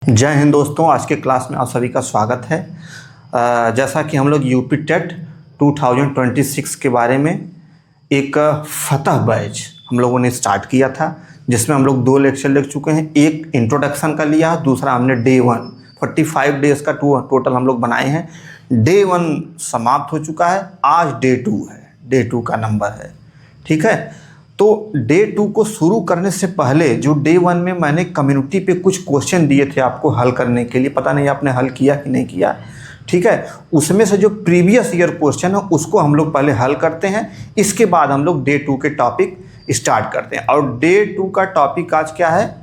जय हिंद दोस्तों, आज के क्लास में आप सभी का स्वागत है। जैसा कि हम लोग यूपी टेट 2026 के बारे में एक फतह बैच हम लोगों ने स्टार्ट किया था, जिसमें हम लोग 2 लेक्चर ले चुके हैं। एक इंट्रोडक्शन का लिया, दूसरा हमने डे 1 45 डेज़ का टोटल हम लोग बनाए हैं। डे 1 समाप्त हो चुका है, आज डे 2 है, डे 2 का नंबर है। ठीक है, तो डे 2 को शुरू करने से पहले जो डे 1 में मैंने कम्युनिटी पे कुछ क्वेश्चन दिए थे आपको हल करने के लिए, पता नहीं आपने हल किया कि नहीं किया। ठीक है, उसमें से जो प्रीवियस ईयर क्वेश्चन है उसको हम लोग पहले हल करते हैं, इसके बाद हम लोग डे 2 के टॉपिक स्टार्ट करते हैं। और डे 2 का टॉपिक आज क्या है?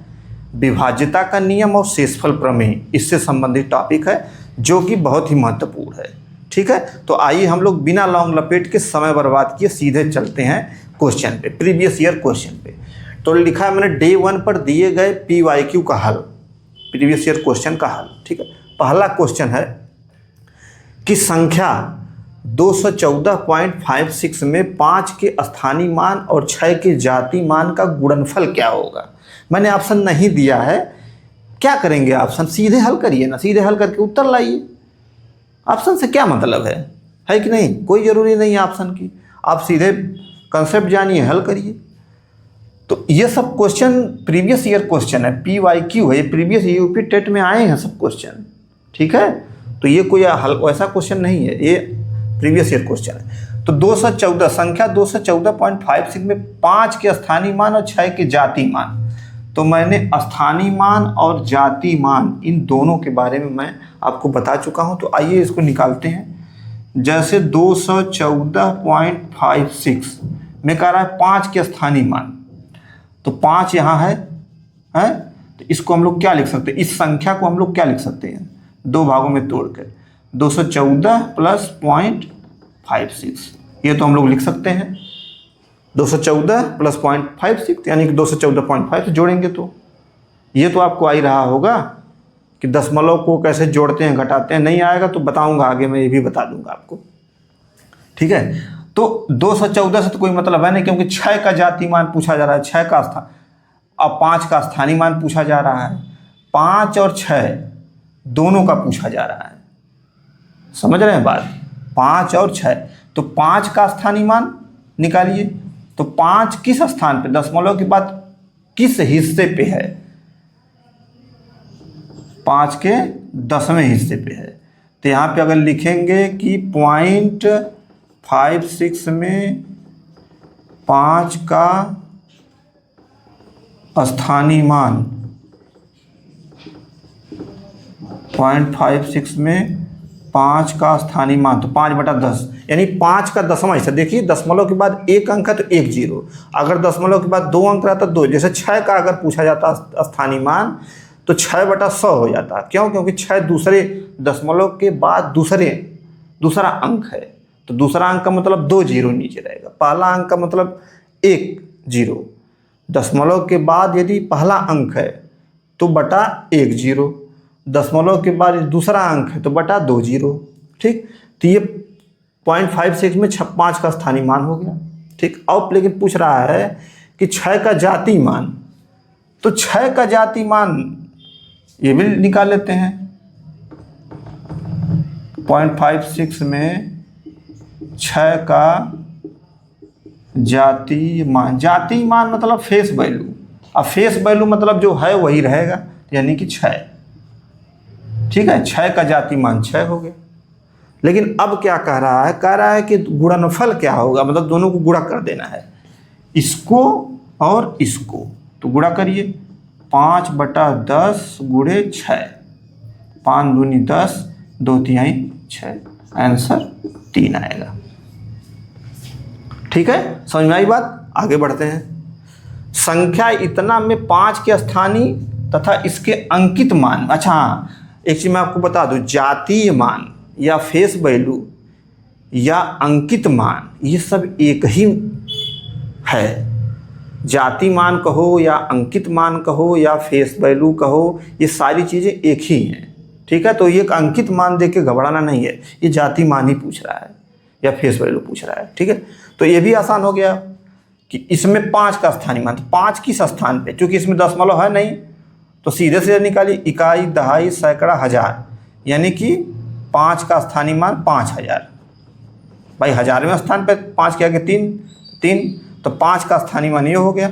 विभाज्यता का नियम और शेषफल प्रमेय, इससे संबंधित टॉपिक है जो कि बहुत ही महत्वपूर्ण है। ठीक है, तो आइए हम लोग बिना लौंग लपेट के समय बर्बाद किए सीधे चलते हैं क्वेश्चन पे, प्रीवियस ईयर क्वेश्चन पे। तो लिखा है मैंने डे 1 पर दिए गए PYQ का हल, प्रीवियस ईयर क्वेश्चन का हल। ठीक है, पहला क्वेश्चन है कि संख्या 214.56 में 5 के स्थानीय मान और 6 के जाति मान का गुणनफल क्या होगा। मैंने ऑप्शन नहीं दिया है, क्या करेंगे ऑप्शन, सीधे हल करिए ना, सीधे हल करके उत्तर लाइए। ऑप्शन से क्या मतलब है कि नहीं? कोई ज़रूरी नहीं है ऑप्शन की, आप सीधे कंसेप्ट जानिए, हल करिए। तो ये सब क्वेश्चन प्रीवियस ईयर क्वेश्चन है, PYQ है, प्रीवियस यूपी टेट में आए हैं सब क्वेश्चन। ठीक है, तो ये कोई ऐसा क्वेश्चन नहीं है, ये प्रीवियस ईयर क्वेश्चन है। तो 214 संख्या 214.56 में 5 के स्थानीय मान और 6 के जाति मान। तो मैंने स्थानीय मान और जाति मान इन दोनों के बारे में मैं आपको बता चुका हूँ। तो आइए इसको निकालते हैं। जैसे 214.56 में कह रहा है 5 के स्थानीय मान, तो 5 यहाँ है, तो इसको हम लोग क्या लिख सकते हैं, इस संख्या को हम लोग क्या लिख सकते हैं, 2 भागों में तोड़कर 214 प्लस 0.56, ये तो हम लोग लिख सकते हैं 214 प्लस 0.56, यानी कि 214.5 जोड़ेंगे तो ये तो आपको आ ही रहा होगा कि दशमलव को कैसे जोड़ते हैं घटाते हैं। नहीं आएगा तो बताऊंगा आगे, मैं ये भी बता दूंगा आपको। ठीक है, तो 214 से तो कोई मतलब है नहीं, क्योंकि 6 का जाति मान पूछा जा रहा है, 6 का स्थान, अब 5 का स्थानीय मान पूछा जा रहा है, 5 और 6 दोनों का पूछा जा रहा है। समझ रहे हैं बात? 5 और 6, तो 5 का स्थानीय मान निकालिए। तो 5 किस स्थान पे, दशमलव के बाद किस हिस्से पे है? 5 के 10वें हिस्से पे है। तो यहाँ पे अगर लिखेंगे कि 0.56 में 5 का स्थानीय मान, 0.56 में 5 का स्थानीय मान, तो 5/10, यानी 5 का 10वां हिस्सा। देखिए दशमलव के बाद एक अंक है तो 1 0, अगर दशमलव के बाद 2 अंक रहता तो 2। जैसे 6 का अगर पूछा जाता स्थानीय मान तो 6/100 हो जाता। क्यों? क्योंकि 6 दूसरे दशमलव के बाद दूसरा अंक है, तो दूसरा अंक का मतलब 2 0 नीचे रहेगा। पहला अंक का मतलब 1 0, दशमलव के बाद यदि पहला अंक है तो बटा 1 0, दशमलव के बाद दूसरा अंक है तो बटा 2 0। ठीक, तो ये 0.56 में 5 का स्थानीय मान हो गया। ठीक, अब लेकिन पूछ रहा है कि 6 का जाति मान, तो 6 का जाति मान ये भी निकाल लेते हैं। 0.56 में 6 का जाति मान मतलब फेस वैल्यू। अब फेस वैल्यू मतलब जो है वही रहेगा, यानी कि 6। ठीक है, 6 का जाति मान 6 हो गया। लेकिन अब क्या कह रहा है? कह रहा है कि गुणनफल क्या होगा, मतलब दोनों को गुणा कर देना है, इसको और इसको। तो गुणा करिए, 5/10 गुणे 6, 5 दूनी 10, 2 तिहाई 6, आंसर 3 आएगा। ठीक है, समझ में आई बात? आगे बढ़ते हैं। संख्या इतना में 5 के स्थानीय तथा इसके अंकित मान। अच्छा हाँ, एक चीज मैं आपको बता दूं, जातीय मान या फेस वैल्यू या अंकित मान ये सब एक ही है। जाति मान कहो या अंकित मान कहो या फेस वैल्यू कहो, ये सारी चीज़ें एक ही हैं। ठीक है, तो ये अंकित मान देख के घबराना नहीं है, ये जाति मान ही पूछ रहा है या फेस वैल्यू पूछ रहा है। ठीक है, तो ये भी आसान हो गया कि इसमें 5 का स्थानीय मान, तो 5 किस स्थान पे, क्योंकि इसमें दशमलव है नहीं, तो सीधे सीधे निकालिए, इकाई, दहाई, सैकड़ा, हजार, यानी कि 5 का स्थानीय मान 5000। भाई हजारवें स्थान पे 5 के आगे 3 3, तो 5 का स्थानीय मान ये हो गया।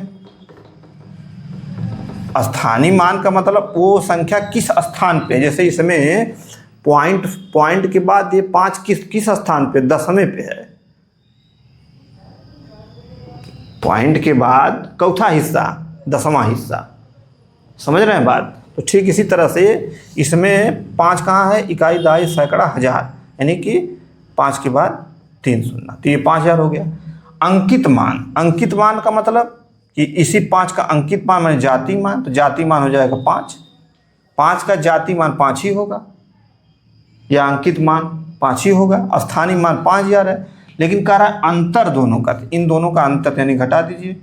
स्थानीय मान का मतलब वो संख्या किस स्थान पे, जैसे इसमें पॉइंट के बाद ये 5 किस स्थान पे, 10वें पे है। पॉइंट के बाद चौथा हिस्सा, 10वां हिस्सा, समझ रहे हैं बात। तो ठीक इसी तरह से इसमें 5 कहाँ है, इकाई, दहाई, सैकड़ा, हजार, यानी कि 5 के बाद 3 शून्य, तो ये 5000 हो गया। अंकित मान का मतलब कि इसी 5 का अंकित मान माने जाति मान, तो जाति मान हो जाएगा 5 का जाति मान 5 ही होगा, या अंकित मान 5 ही होगा। स्थानीय मान 5000 है, लेकिन कह रहा है अंतर दोनों का, इन दोनों का अंतर यानी घटा दीजिए,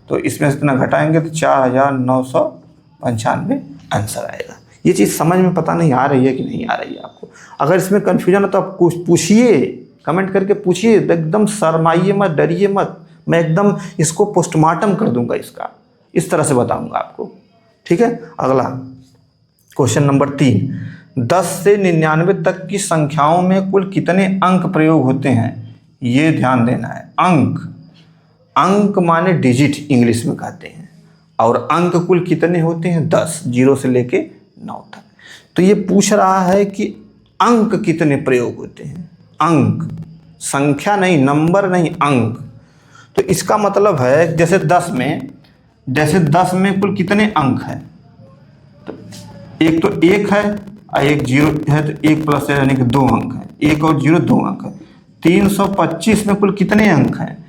तो इसमें से इतना घटाएंगे तो 4995 आंसर आएगा। ये चीज़ समझ में पता नहीं आ रही है कि नहीं आ रही है आपको? अगर इसमें कन्फ्यूजन है तो आप कुछ पूछिए, कमेंट करके पूछिए, एकदम शर्माइए मत, डरिए मत, मैं एकदम इसको पोस्टमार्टम कर दूंगा इसका, इस तरह से बताऊंगा आपको, ठीक है। अगला क्वेश्चन नंबर 3, 10 से 99 तक की संख्याओं में कुल कितने अंक प्रयोग होते हैं, ये ध्यान देना है। अंक माने डिजिट इंग्लिश में कहते हैं, और अंक कुल कितने होते हैं, 10, 0 से लेके 9 तक। तो ये पूछ रहा है कि अंक कितने प्रयोग होते हैं, अंक, संख्या नहीं, नंबर नहीं, अंक। तो इसका मतलब है जैसे 10 में कुल कितने अंक हैं, तो एक तो 1 है और एक 0 है, तो 1 प्लस है यानी कि 2 अंक है, 1 और 0 2 अंक है। 325 में कुल कितने अंक हैं,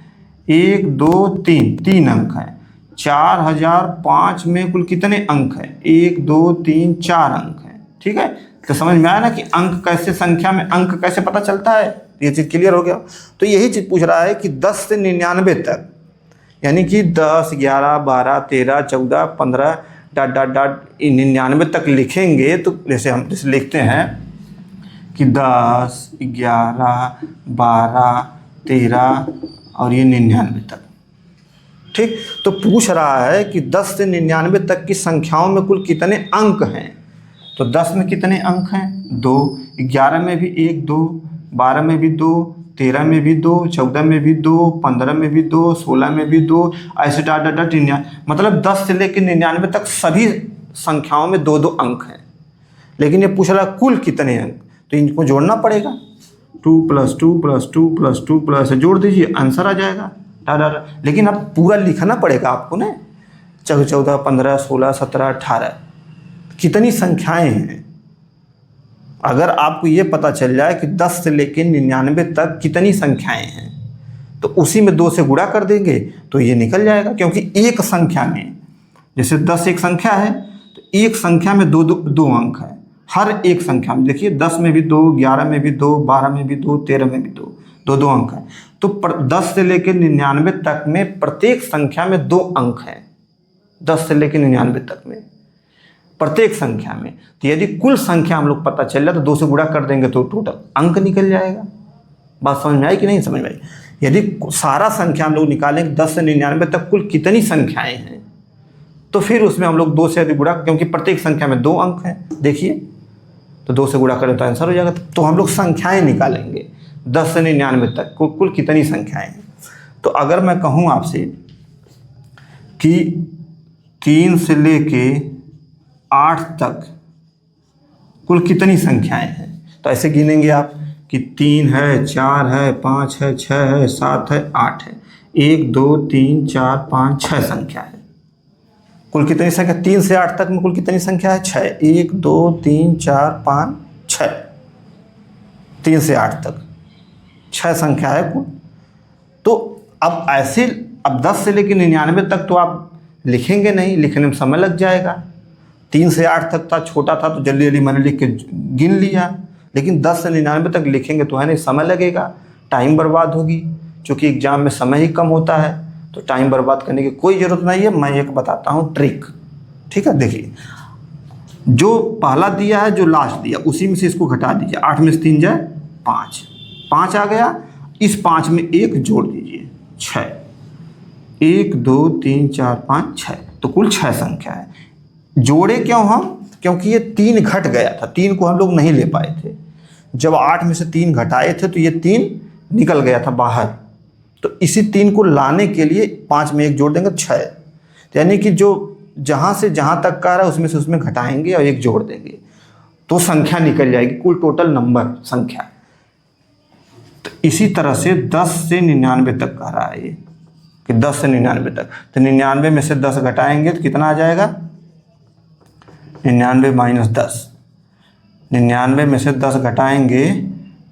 1 2 3 3 अंक हैं। 4005 में कुल कितने अंक हैं, 1 2 3 4 अंक हैं, ठीक है। तो समझ में आया ना कि अंक कैसे, संख्या में अंक कैसे पता चलता है, ये चीज़ क्लियर हो गया। तो यही चीज़ पूछ रहा है कि 10 से 99 तक, यानी कि 10 11 12 13 14 15 ... 99 तक लिखेंगे, तो जैसे लिखते हैं कि 10 11 12 13 और ये 99 तक, ठीक। तो पूछ रहा है कि 10 से 99 तक की संख्याओं में कुल कितने अंक हैं, तो 10 में कितने अंक हैं, 2, 11 में भी 1 2, 12 में भी 2, 13 में भी 2, 14 में भी 2, 15 में भी 2, 16 में भी 2, ऐसे डॉट 99, मतलब 10 से लेकर 99 तक सभी संख्याओं में 2 2 अंक हैं। लेकिन ये पूछ रहा कुल कितने अंक, तो इनको जोड़ना पड़ेगा, 2 + 2 + 2 + 2 प्लस जोड़ दीजिए, आंसर आ जाएगा। लेकिन अब पूरा लिखना पड़ेगा आपको ना, 14 15 16 17 18 कितनी संख्याएं हैं। अगर आपको ये पता चल जाए कि 10 से लेकर 99 तक कितनी संख्याएं हैं, तो उसी में 2 से गुणा कर देंगे तो ये निकल जाएगा। क्योंकि एक संख्या में, जैसे 10 एक संख्या है, तो एक संख्या में 2 अंक है, हर एक संख्या में। देखिए 10 में भी 2, 11 में भी 2, 12 में भी 2, 13 में भी 2 अंक है। तो 10 से लेकर 99 तक में प्रत्येक संख्या में 2 अंक हैं, 10 से लेकर 99 तक में प्रत्येक संख्या में। तो यदि कुल संख्या हम लोग पता चल जाए तो 2 से गुणा कर देंगे तो टोटल अंक निकल जाएगा। बात समझ में आई कि नहीं समझ में आई? यदि सारा संख्या हम लोग निकालेंगे 10 से 99 तक कुल कितनी संख्याएं हैं, तो फिर उसमें हम लोग 2 से यदि गुणा, क्योंकि प्रत्येक संख्या में 2 अंक हैं, देखिए तो 2 से गुणा करें तो आंसर हो जाएगा। तो हम लोग संख्याएं निकालेंगे 10 से 99 तक कुल कितनी संख्याएं हैं। तो अगर मैं कहूँ आपसे कि 3 से लेके 8 तक कुल कितनी संख्याएं हैं, तो ऐसे गिनेंगे आप कि 3 है, 4 है, 5 है, 6 है, 7 है, 8 है, 1 2 3 4 5 6 संख्या है। कुल कितनी संख्या, 3 से 8 तक में कुल कितनी संख्या है, 6। 1 2 3 4 5 6, 3 से 8 तक 6 संख्या है कुल। तो अब ऐसे, अब 10 से लेकर 99 तक तो आप लिखेंगे नहीं, लिखने में समय लग जाएगा। 3 से 8 तक था, छोटा था, तो जल्दी जल्दी मैंने लिख के गिन लिया। लेकिन 10 से 99 तक लिखेंगे तो है नहीं, समय लगेगा, टाइम बर्बाद होगी। चूँकि एग्जाम में समय ही कम होता है, तो टाइम बर्बाद करने की कोई ज़रूरत नहीं है। मैं एक बताता हूँ ट्रिक, ठीक है। देखिए जो पहला दिया है, जो लास्ट दिया, उसी में से इसको घटा दीजिए। 8 में से 3 जाए 5, 5 आ गया। इस 5 में 1 जोड़ दीजिए, 6। 1 2 3 4 5 6, तो कुल 6 संख्या है। जोड़े क्यों हम? क्योंकि ये 3 घट गया था, 3 को हम लोग नहीं ले पाए थे। जब 8 में से 3 घटाए थे तो ये 3 निकल गया था बाहर, तो इसी 3 को लाने के लिए 5 में 1 जोड़ देंगे 6। तो यानी कि जो जहाँ से जहाँ तक का रहा है उसमें से उसमें घटाएंगे और 1 जोड़ देंगे तो संख्या निकल जाएगी, कुल टोटल नंबर संख्या। तो इसी तरह से 10 से 99 तक कह रहा है ये कि 10 से 99 तक, तो 99 में से 10 घटाएंगे तो कितना आ जाएगा? 99 माइनस 10। 99 में से 10 घटाएंगे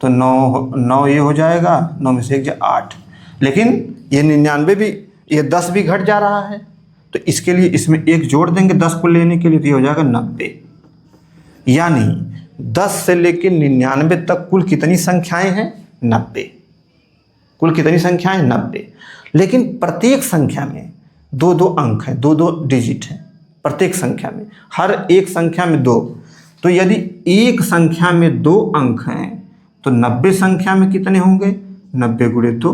तो 9 ये हो जाएगा, 9 में से 1 8। लेकिन ये 99 भी, ये 10 भी घट जा रहा है, तो इसके लिए इसमें 1 जोड़ देंगे 10 को लेने के लिए, तो ये हो जाएगा 90। यानी 10 से लेकर 99 तक कुल कितनी संख्याएं हैं? 90। कुल कितनी संख्याएं? 90। लेकिन प्रत्येक संख्या में 2-2 अंक हैं, 2-2 डिजिट हैं प्रत्येक संख्या में, हर एक संख्या में 2। तो यदि एक संख्या में 2 अंक हैं तो 90 संख्या में कितने होंगे? 90 गुणे 2,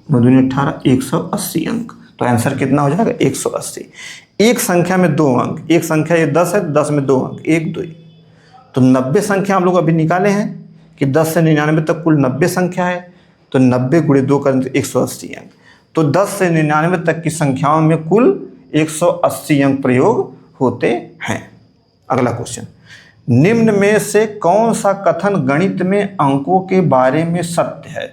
9 दूनी 18, 180 अंक। तो आंसर कितना हो जाएगा? 180। एक संख्या में 2 अंक, एक संख्या ये 10 है, 10 में 2 अंक, 1 2। तो 90 संख्या हम लोग अभी निकाले हैं कि 10 से 99 तक कुल 90 संख्या है, तो 90 गुणे 2 करें तो 180 अंक। तो 10 से 99 तक की संख्याओं में कुल 180 अंक प्रयोग होते हैं। अगला क्वेश्चन, निम्न में से कौन सा कथन गणित में अंकों के बारे में सत्य है?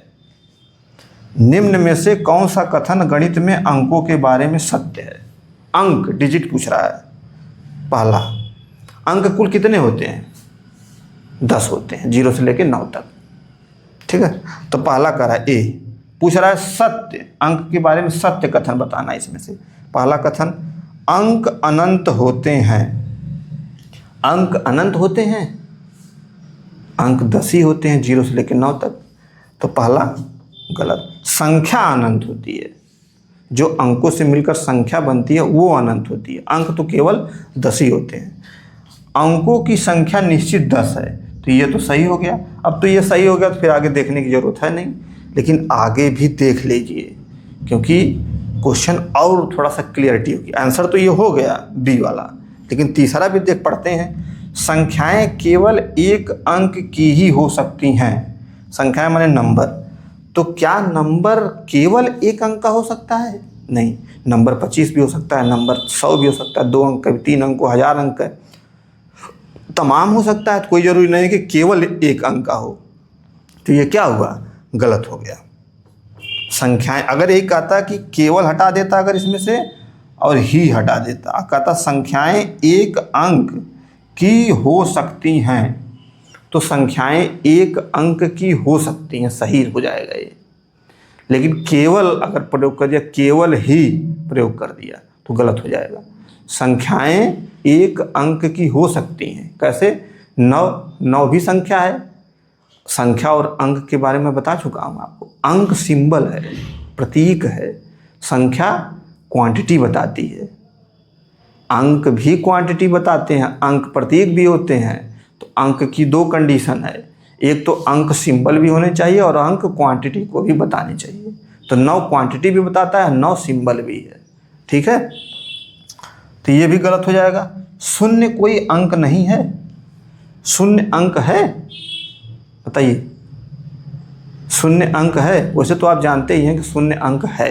निम्न में से कौन सा कथन गणित में अंकों के बारे में सत्य है? अंक डिजिट पूछ रहा है। पहला, अंक कुल कितने होते हैं? 10 होते हैं, 0 से लेकर 9 तक। ठीक है, तो पहला कह रहा है ए, पूछ रहा है सत्य, अंक के बारे में सत्य कथन बताना। इसमें से पहला कथन, अंक अनंत होते हैं। अंक अनंत होते हैं? अंक 10 ही होते हैं 0 से लेकर 9 तक, तो पहला गलत। संख्या अनंत होती है, जो अंकों से मिलकर संख्या बनती है वो अनंत होती है, अंक तो केवल 10 ही होते हैं। अंकों की संख्या निश्चित 10 है, तो ये तो सही हो गया। अब तो ये सही हो गया तो फिर आगे देखने की जरूरत है नहीं, लेकिन आगे भी देख लीजिए क्योंकि क्वेश्चन और थोड़ा सा क्लियरिटी होगी। आंसर तो ये हो गया बी वाला, लेकिन तीसरा भी देख पढ़ते हैं। संख्याएं केवल एक अंक की ही हो सकती हैं। संख्याएं माने नंबर, तो क्या नंबर केवल एक अंक का हो सकता है? नहीं, नंबर 25 भी हो सकता है, नंबर 100 भी हो सकता है, 2 अंक का भी, 3 अंक को 1000 अंक है, तमाम हो सकता है। तो कोई ज़रूरी नहीं कि केवल एक अंक का हो। तो ये क्या हुआ? गलत हो गया। संख्याएं अगर एक कहता कि केवल हटा देता अगर इसमें से और ही हटा देता, कहता संख्याएं एक अंक की हो सकती हैं, तो संख्याएं एक अंक की हो सकती हैं, सही हो जाएगा ये। लेकिन केवल अगर प्रयोग कर दिया, केवल ही प्रयोग कर दिया तो गलत हो जाएगा। संख्याएं एक अंक की हो सकती हैं, कैसे? 9 भी संख्या है। संख्या और अंक के बारे में बता चुका हूँ आपको। अंक सिंबल है, प्रतीक है, संख्या क्वांटिटी बताती है। अंक भी क्वांटिटी बताते हैं, अंक प्रतीक भी होते हैं। तो अंक की 2 कंडीशन है, एक तो अंक सिंबल भी होने चाहिए और अंक क्वांटिटी को भी बतानी चाहिए। तो 9 क्वांटिटी भी बताता है, 9 सिंबल भी है। ठीक है, तो ये भी गलत हो जाएगा। शून्य कोई अंक नहीं है। शून्य अंक है? बताइए, शून्य अंक है? वैसे तो आप जानते ही हैं कि शून्य अंक है।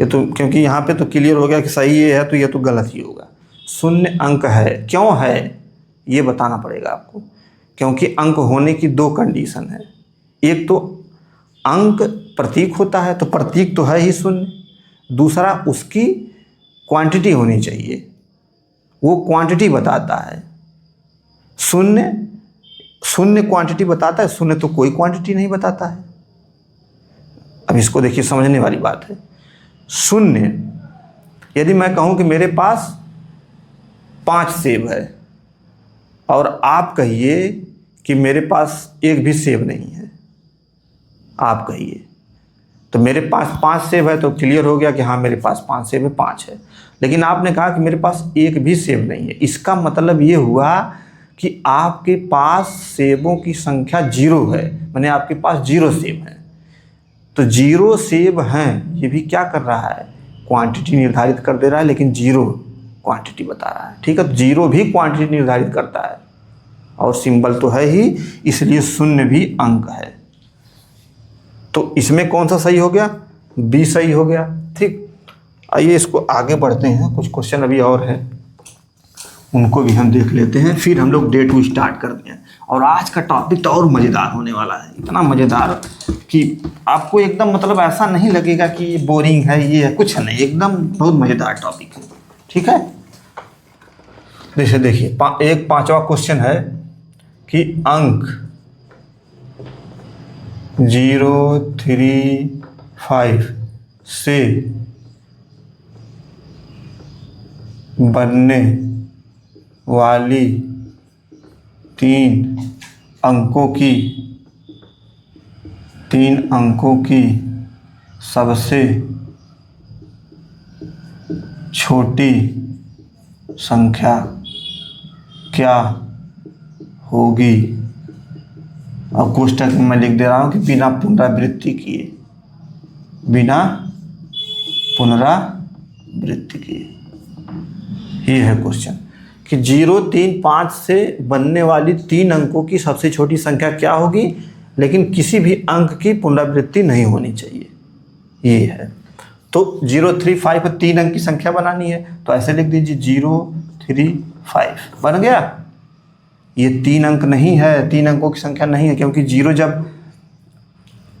ये तो क्योंकि यहाँ पे तो क्लियर हो गया कि सही ये है, तो ये तो गलत ही होगा। शून्य अंक है, क्यों है ये बताना पड़ेगा आपको। क्योंकि अंक होने की 2 कंडीशन है, एक तो अंक प्रतीक होता है, तो प्रतीक तो है ही शून्य। दूसरा उसकी क्वांटिटी होनी चाहिए, वो क्वांटिटी बताता है। शून्य क्वांटिटी बताता है, शून्य तो कोई क्वांटिटी नहीं बताता है। अब इसको देखिए, समझने वाली बात है। शून्य, यदि मैं कहूँ कि मेरे पास 5 सेब है और आप कहिए कि मेरे पास एक भी सेब नहीं है, आप कहिए, तो मेरे पास 5 सेब है तो क्लियर हो गया कि हाँ मेरे पास 5 सेब है, 5 है। लेकिन आपने कहा कि मेरे पास एक भी सेब नहीं है, इसका मतलब ये हुआ कि आपके पास सेबों की संख्या 0 है, माने आपके पास 0 सेब है। तो 0 सेब हैं, ये भी क्या कर रहा है? क्वांटिटी निर्धारित कर दे रहा है, लेकिन 0 क्वांटिटी बता रहा है। ठीक है, तो जीरो भी क्वांटिटी निर्धारित करता है और सिंबल तो है ही, इसलिए शून्य भी अंक है। तो इसमें कौन सा सही हो गया? बी सही हो गया। ठीक, आइए इसको आगे बढ़ते हैं, कुछ क्वेश्चन अभी और है उनको भी हम देख लेते हैं, फिर हम लोग डे 2 स्टार्ट करते हैं। और आज का टॉपिक तो और मज़ेदार होने वाला है, इतना मज़ेदार कि आपको एकदम मतलब ऐसा नहीं लगेगा कि ये बोरिंग है, ये है, कुछ नहीं, एकदम बहुत मज़ेदार टॉपिक है। ठीक है, जैसे देखिए एक 5वां क्वेश्चन है कि अंक 0, 3, 5 से बनने वाली 3 अंकों की सबसे छोटी संख्या क्या होगी? और कोष्टक में मैं लिख दे रहा हूँ कि बिना पुनरावृत्ति किए, बिना पुनरावृत्ति किए। ये है क्वेश्चन कि 0, 3, 5 से बनने वाली 3 अंकों की सबसे छोटी संख्या क्या होगी, लेकिन किसी भी अंक की पुनरावृत्ति नहीं होनी चाहिए। ये है, तो 0, 3, 5 पर 3 अंक की संख्या बनानी है, तो ऐसे लिख दीजिए 0, 3, 5 बन गया। ये 3 अंक नहीं है, 3 अंकों की संख्या नहीं है, क्योंकि 0 जब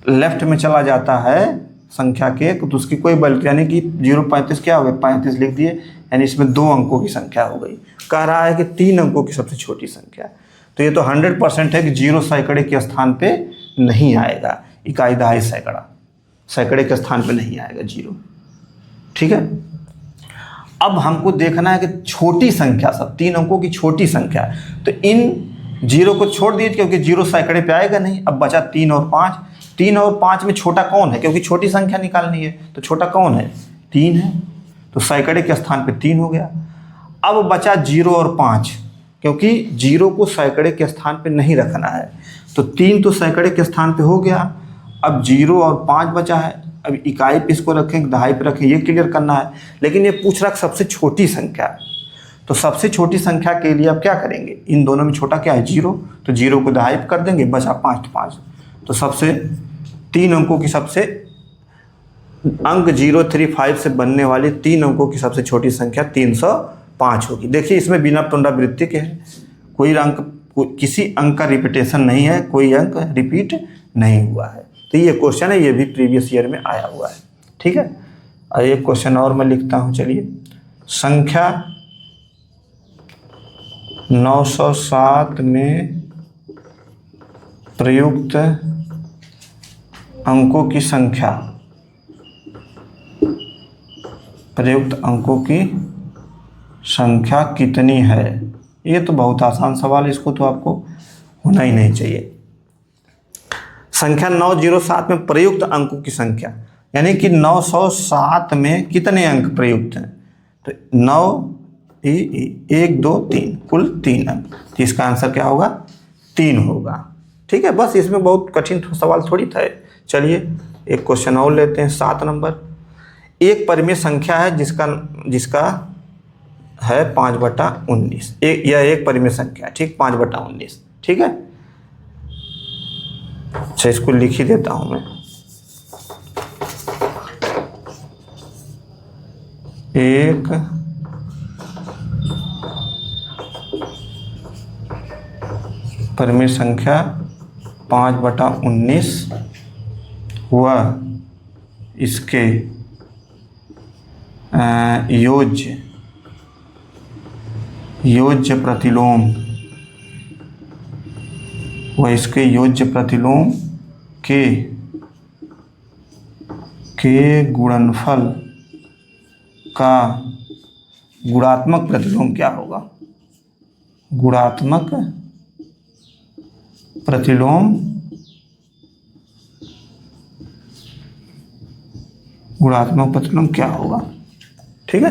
लेफ्ट में चला जाता है संख्या के तो उसकी कोई वैल्यू, यानी कि 0, 35 क्या हो गया, 35 लिख दिए, यानी इसमें 2 अंकों की संख्या हो गई। कह रहा है कि 3 अंकों की सबसे छोटी संख्या, तो ये तो 100% है कि 0 सैकड़े के स्थान पे नहीं आएगा, इकाई दहाई सैकड़ा, सैकड़े के स्थान पे नहीं आएगा 0। ठीक है, अब हमको देखना है कि छोटी संख्या, सब 3 अंकों की छोटी संख्या, तो इन 0 को छोड़ दीजिए क्योंकि 0 सैकड़े पे आएगा नहीं। अब बचा 3 और 5, 3 और 5 में छोटा कौन है, क्योंकि छोटी संख्या निकालनी है, तो छोटा कौन है, 3 है, तो सैकड़े के स्थान पे 3 हो गया। अब बचा 0 और 5, क्योंकि 0 को सैकड़े के स्थान पे नहीं रखना है, तो 3 तो सैकड़े के स्थान पे हो गया। अब 0 और 5 बचा है, अब इकाई पे इसको रखें, दहाई पे रखें, ये क्लियर करना है। लेकिन ये पूछ रहा सबसे छोटी संख्या, तो सबसे छोटी संख्या के लिए अब क्या करेंगे, इन दोनों में छोटा क्या है, 0, तो 0 को दहाई पे कर देंगे, बचा 5 तो 5, तो सबसे 3 अंकों की सबसे अंक 0, 3, 5 से बनने वाली 3 अंकों की सबसे छोटी संख्या 305 होगी। देखिए इसमें बिना पुनरावृत्ति के है, कोई अंक, किसी अंक का रिपीटेशन नहीं है, कोई अंक रिपीट नहीं हुआ है। तो ये क्वेश्चन है, ये भी प्रीवियस ईयर में आया हुआ है। ठीक है, और एक क्वेश्चन और मैं लिखता हूँ, चलिए। संख्या 907 में प्रयुक्त अंकों की संख्या, प्रयुक्त अंकों की संख्या कितनी है? ये तो बहुत आसान सवाल, इसको तो आपको होना ही नहीं चाहिए। संख्या 907 में प्रयुक्त अंकों की संख्या, यानी कि 907 में कितने अंक प्रयुक्त हैं, तो 9, 1, 2, 3, कुल 3 अंक, तो इसका आंसर क्या होगा, 3 होगा। ठीक है, बस इसमें बहुत कठिन सवाल थोड़ी था। चलिए एक क्वेश्चन और लेते हैं, 7 नंबर। एक परिमेय संख्या है जिसका है 5/19, यह एक परिमेय संख्या, ठीक, 5/19। ठीक है, अच्छा इसको लिख ही देता हूं मैं। एक परिमेय संख्या 5/19 व इसके योज्य प्रतिलोम व इसके योज्य प्रतिलोम के गुणनफल का गुणात्मक प्रतिलोम क्या होगा? गुणात्मक प्रतिलोम, गुणात्मक प्रतिलोम क्या होगा? ठीक है,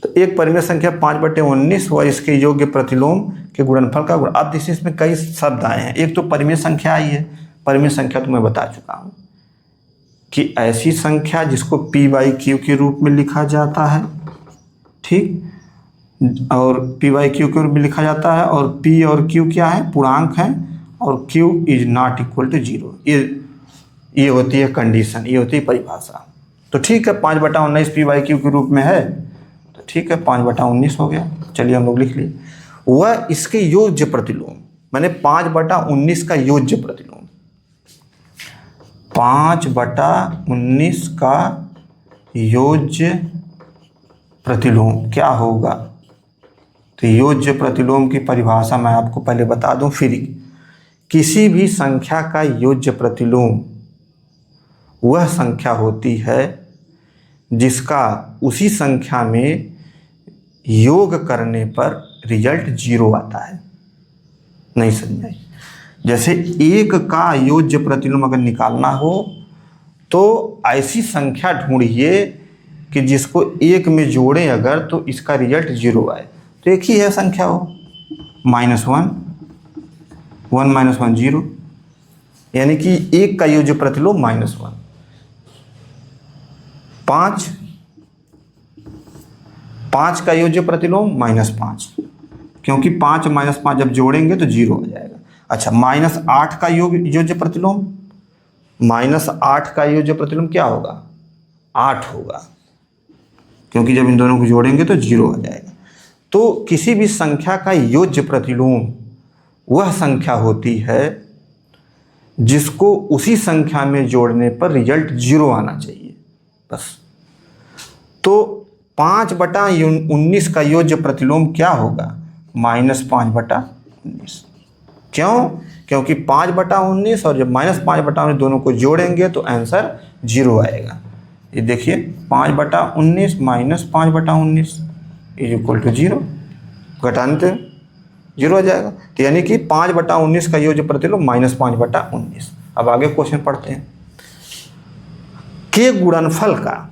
तो एक परिमेय संख्या 5/19 व इसके योग्य प्रतिलोम के गुणनफल का गुण। अब देखिए इसमें कई शब्द आए हैं। एक तो परिमेय संख्या आई है, परिमेय संख्या तो मैं बता चुका हूँ कि ऐसी संख्या जिसको P/Q के रूप में लिखा जाता है, ठीक, और पी बाई क्यू के रूप में लिखा जाता है, और पी और क्यू क्या है, पूर्णांक हैं, और Q is not equal to 0। ये होती है कंडीशन, ये होती है परिभाषा। तो ठीक है, 5/19 पी बाई क्यू के रूप में है, तो ठीक है 5/19 हो गया। चलिए हम लोग लिख लिए, वह इसके योज्य प्रतिलोम, मैंने 5/19 का योज्य प्रतिलोम, 5/19 का योज्य प्रतिलोम क्या होगा। तो योज्य प्रतिलोम की परिभाषा मैं आपको पहले बता दूं फिर। किसी भी संख्या का योज्य प्रतिलोम वह संख्या होती है जिसका उसी संख्या में योग करने पर रिजल्ट 0 आता है। नहीं समझ आई? जैसे 1 का योज्य प्रतिलोम अगर निकालना हो तो ऐसी संख्या ढूंढिए कि जिसको 1 में जोड़ें अगर तो इसका रिजल्ट 0 आए। तो एक ही है संख्या हो, -1, 1 - 1 0, यानी कि 1 का योज्य प्रतिलोम -1। 5 का योज्य प्रतिलोम -5, क्योंकि 5 - 5 जब जोड़ेंगे तो 0 हो जाएगा। अच्छा, -8 का योज्य प्रतिलोम, -8 का योज्य प्रतिलोम क्या होगा, 8 होगा, क्योंकि जब इन दोनों को जोड़ेंगे तो 0 हो जाएगा। तो किसी भी संख्या का योज्य प्रतिलोम वह संख्या होती है जिसको उसी संख्या में जोड़ने पर रिजल्ट 0 आना चाहिए, बस। तो 5/19 का योज्य प्रतिलोम क्या होगा, -5/19। क्यों? क्योंकि 5/19 और जब -5/19 दोनों को जोड़ेंगे तो आंसर 0 आएगा। ये देखिए, 5/19 - 5/19 = 0, घटाने तो 0 हो जाएगा। तो यानी कि 5/19 का योज्य प्रतिलोम -5/19। अब आगे क्वेश्चन पढ़ते हैं। के गुणनफल का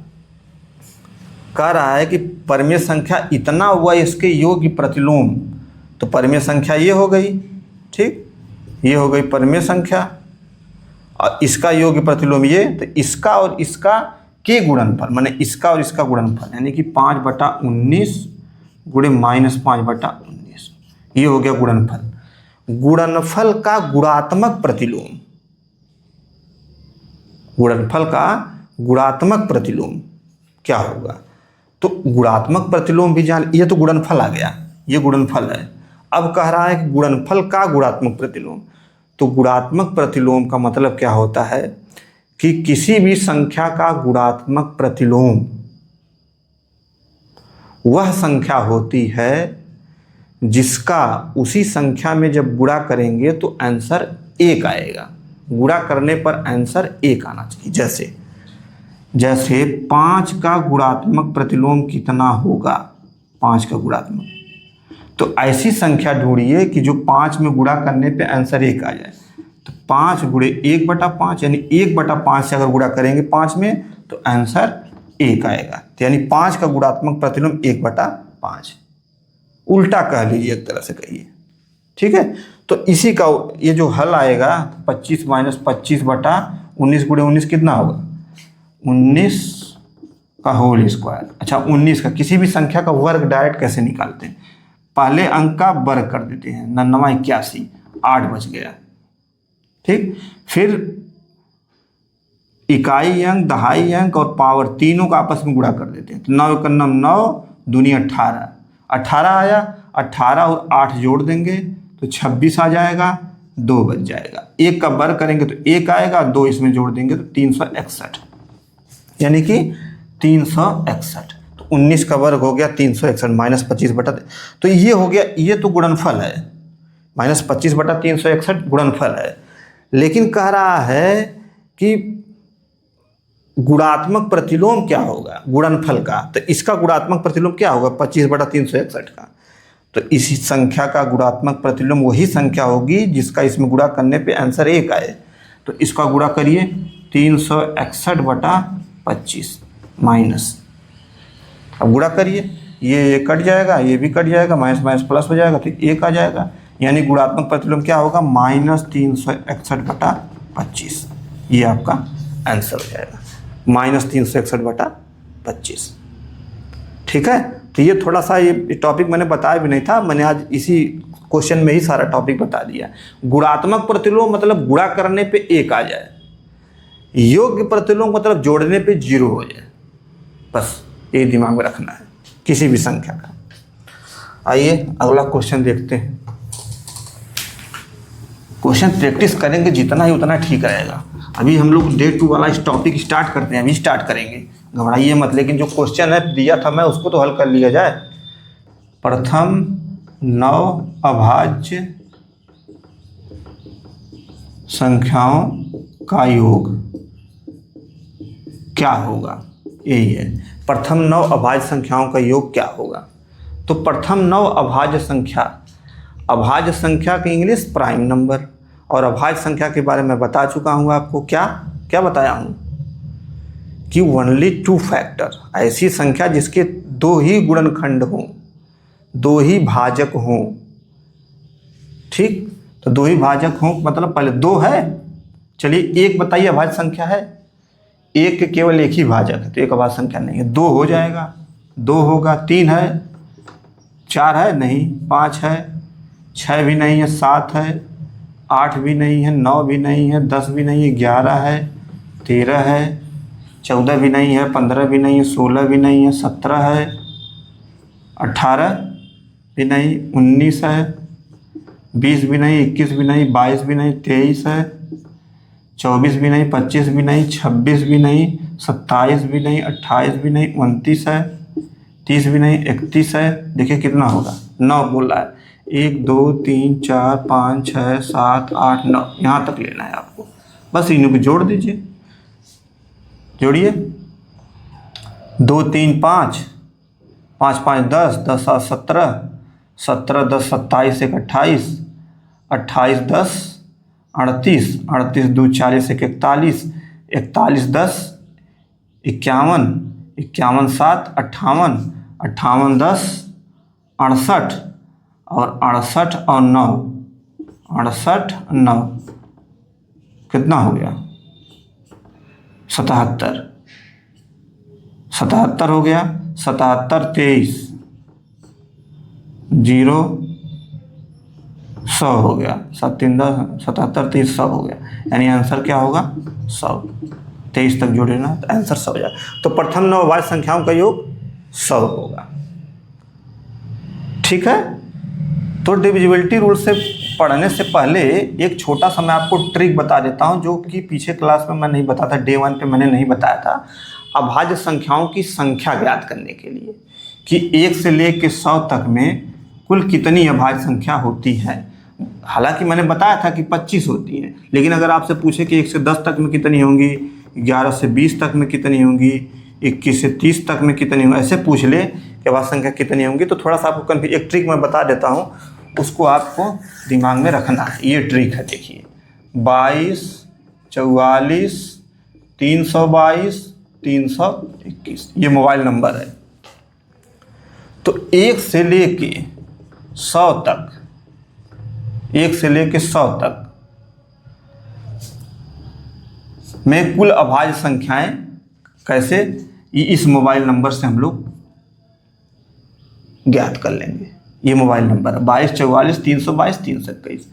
कह रहा है कि परिमेय संख्या इतना हुआ इसके योग्य प्रतिलोम, तो परिमेय संख्या ये हो गई, ठीक, ये हो गई परिमेय संख्या, और इसका योग्य प्रतिलोम ये, तो इसका और इसका के गुणनफल, माने इसका और इसका गुणनफल, यानी कि 5/19 गुणे -5/19, ये हो गया गुणनफल। गुणनफल का गुणात्मक प्रतिलोम, गुणनफल का गुणात्मक प्रतिलोम क्या होगा। तो गुणात्मक प्रतिलोम भी जान, ये तो गुणनफल आ गया, ये गुणनफल है। अब कह रहा है कि गुणनफल का गुणात्मक प्रतिलोम। तो गुणात्मक प्रतिलोम का मतलब क्या होता है कि किसी भी संख्या का गुणात्मक प्रतिलोम वह संख्या होती है जिसका उसी संख्या में जब गुणा करेंगे तो आंसर 1 आएगा। गुणा करने पर आंसर 1 आना चाहिए। जैसे 5 का गुणात्मक प्रतिलोम कितना होगा, 5 का गुणात्मक, तो ऐसी संख्या ढूंढिए कि जो 5 में गुणा करने पे आंसर 1 आ जाए। तो 5 × 1/5, यानी 1/5 से अगर गुणा करेंगे 5 में तो आंसर 1 आएगा। तो यानी 5 का गुणात्मक प्रतिलोम 1/5, उल्टा कह लीजिए, एक तरह से कहिए, ठीक है। तो इसी का ये जो हल आएगा 25 - 25/19 × 19 कितना होगा, 19 का होल स्क्वायर। अच्छा, 19 का किसी भी संख्या का वर्ग डायरेक्ट कैसे निकालते हैं, पहले अंक का वर्ग कर देते हैं, 9 × 81, 8 बच गया, ठीक। फिर इकाई अंक, दहाई अंक और पावर तीनों का आपस में गुणा कर देते हैं। तो 9 × 9 9, दूनी 18, 18 आया, 18 और 8 जोड़ देंगे तो 26 आ जाएगा, 2 बच जाएगा। 1 का वर्ग करेंगे तो 1 आएगा, 2 इसमें जोड़ देंगे तो 361, यानी कि 361। तो 19 का वर्ग हो गया 361 -25/, तो ये हो गया, ये तो गुणनफल है, -25/361 गुणनफल है। लेकिन कह रहा है कि गुणात्मक प्रतिलोम क्या होगा गुणनफल का, तो इसका गुणात्मक प्रतिलोम क्या होगा 25/361 का। तो इसी संख्या का गुणात्मक प्रतिलोम वही संख्या होगी जिसका इसमें गुणा करने पे आंसर 1 आए। तो इसका गुणा करिए 361/25 माइनस, अब गुणा करिए, ये कट जाएगा, ये भी कट जाएगा, माइनस प्लस हो जाएगा, तो 1 आ जाएगा। यानी गुणात्मक प्रतिलोम क्या होगा -361/25, ये आपका आंसर हो जाएगा, -361/25, ठीक है। तो ये थोड़ा सा ये टॉपिक मैंने बताया भी नहीं था, मैंने आज इसी क्वेश्चन में ही सारा टॉपिक बता दिया। गुणात्मक प्रतिलोम मतलब गुणा करने पे 1 आ जाए, योग्य प्रतिलोम मतलब जोड़ने पे 0 हो जाए, बस ये दिमाग में रखना है किसी भी संख्या का। आइए अगला क्वेश्चन देखते हैं। क्वेश्चन प्रैक्टिस करेंगे जितना ही उतना ठीक रहेगा। अभी हम लोग डे 2 वाला इस टॉपिक स्टार्ट करते हैं, अभी स्टार्ट करेंगे, घबराइए मत। लेकिन जो क्वेश्चन है दिया था मैं उसको तो हल कर लिया जाए। प्रथम 9 अभाज्य संख्याओं का योग क्या होगा, यही है। प्रथम 9 अभाज्य संख्याओं का योग क्या होगा। तो प्रथम 9 अभाज्य संख्या, अभाज्य संख्या की इंग्लिश प्राइम नंबर, और अभाज्य संख्या के बारे में बता चुका हूँ आपको। क्या क्या बताया हूँ कि ओनली 2 फैक्टर, ऐसी संख्या जिसके 2 ही गुणनखंड हों, 2 ही भाजक हों। ठीक, तो 2 ही भाजक हों मतलब पहले 2 है, चलिए 1 बताइए अभाज्य संख्या है, 1 के केवल 1 ही भाजक है तो एक अभाज्य संख्या नहीं है। 2 हो जाएगा, 2 होगा, 3 है, 4 है नहीं, 5 है, 6 भी नहीं है, 7 है, 8 भी नहीं है, 9 भी नहीं है, 10 भी नहीं है, 11 है, 13 है, 14 भी नहीं है, 15 भी नहीं है, 16 भी नहीं है, 17 है, 18 भी नहीं, 19 है, 20 भी नहीं, 21 भी नहीं, 22 भी नहीं, 23 है, 24 भी नहीं, 25 भी नहीं, 26 भी नहीं, 27 भी नहीं, 28 भी नहीं, 29 है, 30 भी नहीं, 31 है। देखिए कितना होगा, 9 बोल रहा है। 1 2 3 4 5 6 7 8 9, यहाँ तक लेना है आपको, बस इन्हीं को जोड़ दीजिए। जोड़िए, 2 3 5, 5 5 10, 10 7 17, 17 10 27 1 28, 28 10 38, 38 2 40 1 41, 41 10 51, 51 7 58, 58 10 68, और 68 और 9, 68 9 कितना हो गया, 77, 77 हो गया। 77 23 0 100 हो गया, 7 3 10, 77 23 100 हो गया, यानी आंसर क्या होगा 100। 23 तक जोड़े ना तो आंसर 100 हो जाए। तो प्रथम 9 अभाज्य संख्याओं का योग 100 होगा। ठीक है, तो डिविजिबिलिटी रूल से पढ़ने से पहले एक छोटा सा मैं आपको ट्रिक बता देता हूं, जो कि पीछे क्लास में मैं नहीं बताया था, डे 1 पे मैंने नहीं बताया था। अभाज्य संख्याओं की संख्या ज्ञात करने के लिए कि 1 से लेकर 100 तक में कुल कितनी अभाज्य संख्या होती है। हालांकि मैंने बताया था कि 25 होती हैं, लेकिन अगर आपसे पूछे कि 1 से 10 तक में कितनी होंगी, 11 से 20 तक में कितनी होंगी, 21 से 30 तक में कितनी होंगी, ऐसे पूछ ले कि अभाज्य संख्या कितनी होंगी, तो थोड़ा सा आपको कन्फ्यूज। एक ट्रिक मैं बता देता हूँ, उसको आपको दिमाग में रखना है। ये ट्रिक है, देखिए 22 44 322 321, ये मोबाइल नंबर है। तो 1 से लेके 100 तक, 1 से लेके 100 तक में कुल अभाज्य संख्याएं कैसे, इस मोबाइल नंबर से हम लोग ज्ञात कर लेंगे। ये मोबाइल नंबर है 22 44 322 321।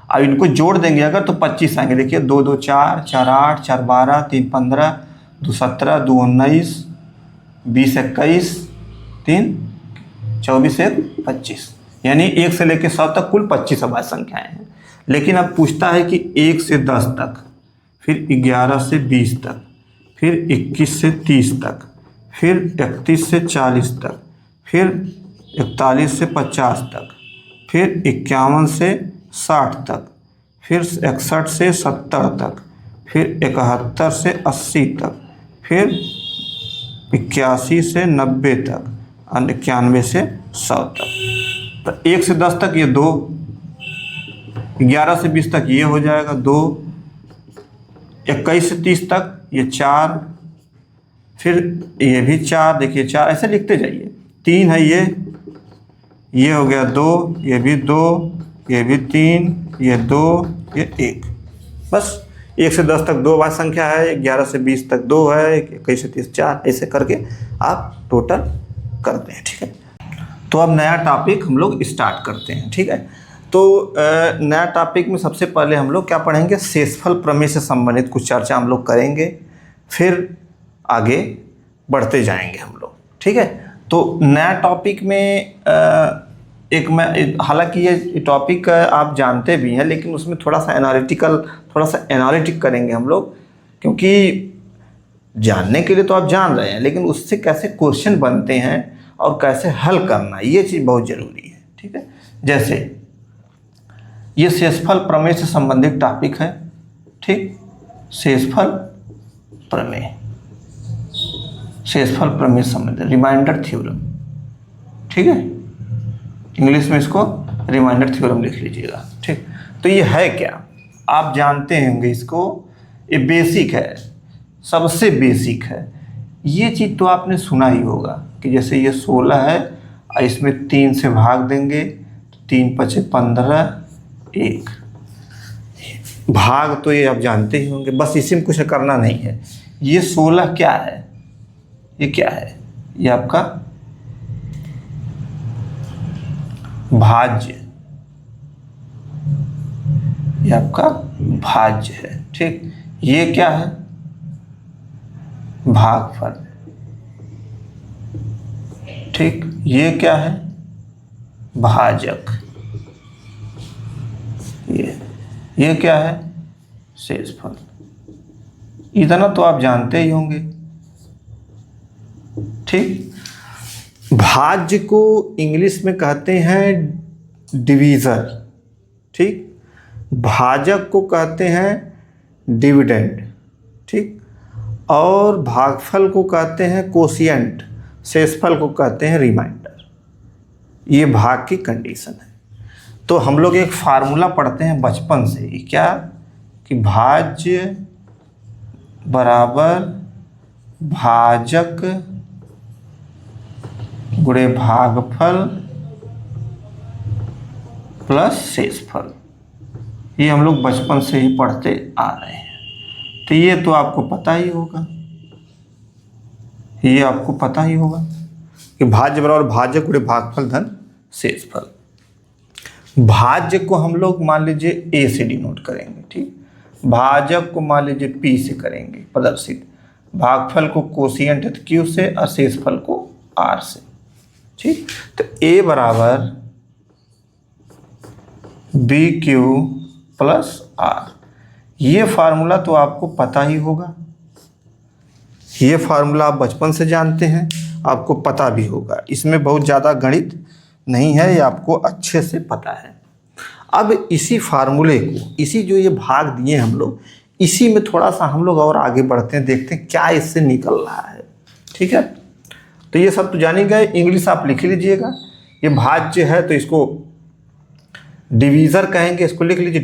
अब इनको जोड़ देंगे अगर तो 25 आएंगे। देखिए 2 2 4 4 8 4 12 3 15 2 17 2 19 20 21 3 24 1 25, यानी 1 से लेकर 100 तक कुल 25 अभाज्य संख्याएं हैं। लेकिन अब पूछता है कि 1 से 10 तक, फिर 11 से 20 तक, फिर 21 से 30 तक, फिर 31 से 40 तक, फिर 41 से 50 तक, फिर 51 से 60 तक, फिर 61 से 70 तक, फिर 71 से 80 तक, फिर 81 से 90 तक, और 91 से 100 तक। तो 1 से 10 तक ये 2, 11 से 20 तक ये हो जाएगा 2, 21 से 30 तक ये 4, फिर ये भी 4, देखिए 4, ऐसे लिखते जाइए। 3 है ये हो गया 2, ये भी 2, ये भी 3, ये 2, ये 1। बस 1 से 10 तक 2 अभाज्य संख्या है, 11 से 20 तक 2 है, 21 से 30 4, ऐसे करके आप टोटल करते हैं। ठीक है। तो अब नया टॉपिक हम लोग स्टार्ट करते हैं, ठीक है। तो नया टॉपिक में सबसे पहले हम लोग क्या पढ़ेंगे, शेषफल प्रमेय से संबंधित कुछ चर्चा हम लोग करेंगे, फिर आगे बढ़ते जाएंगे हम लोग, ठीक है। तो नया टॉपिक में हालांकि ये टॉपिक आप जानते भी हैं, लेकिन उसमें थोड़ा सा एनालिटिक करेंगे हम लोग, क्योंकि जानने के लिए तो आप जान रहे हैं, लेकिन उससे कैसे क्वेश्चन बनते हैं और कैसे हल करना, ये चीज़ बहुत ज़रूरी है, ठीक है। जैसे ये शेषफल प्रमेय से संबंधित टॉपिक है, ठीक। शेषफल प्रमेय से संबंधित रिमाइंडर थ्योरम, ठीक है। इंग्लिश में इसको रिमाइंडर थ्योरम लिख लीजिएगा, ठीक। तो ये है क्या, आप जानते होंगे इसको, ये बेसिक है, सबसे बेसिक है। ये चीज़ तो आपने सुना ही होगा कि जैसे ये 16 है और इसमें 3 से भाग देंगे तो 3 पचे 15, 1 भाग, तो ये आप जानते ही होंगे, बस इसी में कुछ करना नहीं है। ये 16 क्या है, ये क्या है, ये आपका भाज्य, ये आपका भाज्य है, ठीक। ये क्या है, भागफल, ठीक। ये क्या है, भाजक, ये क्या है, शेषफल। इतना तो आप जानते ही होंगे, ठीक। भाज्य को इंग्लिश में कहते हैं डिवीज़र, ठीक। भाजक को कहते हैं डिविडेंड, ठीक। और भागफल को कहते हैं कोशिएंट, शेषफल को कहते हैं रिमाइंडर। ये भाग की कंडीशन है। तो हम लोग एक फार्मूला पढ़ते हैं बचपन से ही, क्या, कि भाज्य बराबर भाजक गुणे भागफल प्लस शेषफल। ये हम लोग बचपन से ही पढ़ते आ रहे हैं, तो ये तो आपको पता ही होगा, ये आपको पता ही होगा कि भाज्य बराबर भाजक गुणे भागफल धन शेषफल। भाज्य को हम लोग मान लीजिए ए से डिनोट करेंगे, ठीक। भाजक को मान लीजिए पी से करेंगे प्रदर्शित, भागफल को कोशिएंट क्यू से और शेषफल को आर से, ठीक। तो ए बराबर बी क्यू प्लस आर, ये फार्मूला तो आपको पता ही होगा, ये फार्मूला आप बचपन से जानते हैं, आपको पता भी होगा, इसमें बहुत ज़्यादा गणित नहीं है, ये आपको अच्छे से पता है। अब इसी फार्मूले को, इसी जो ये भाग दिए हम लोग, इसी में थोड़ा सा हम लोग और आगे बढ़ते हैं, देखते हैं क्या इससे निकल रहा है, ठीक है। तो ये सब तो जाने गए, इंग्लिश आप लिख लीजिएगा। ये भाज्य है तो इसको डिवीज़र कहेंगे, इसको लिख लीजिए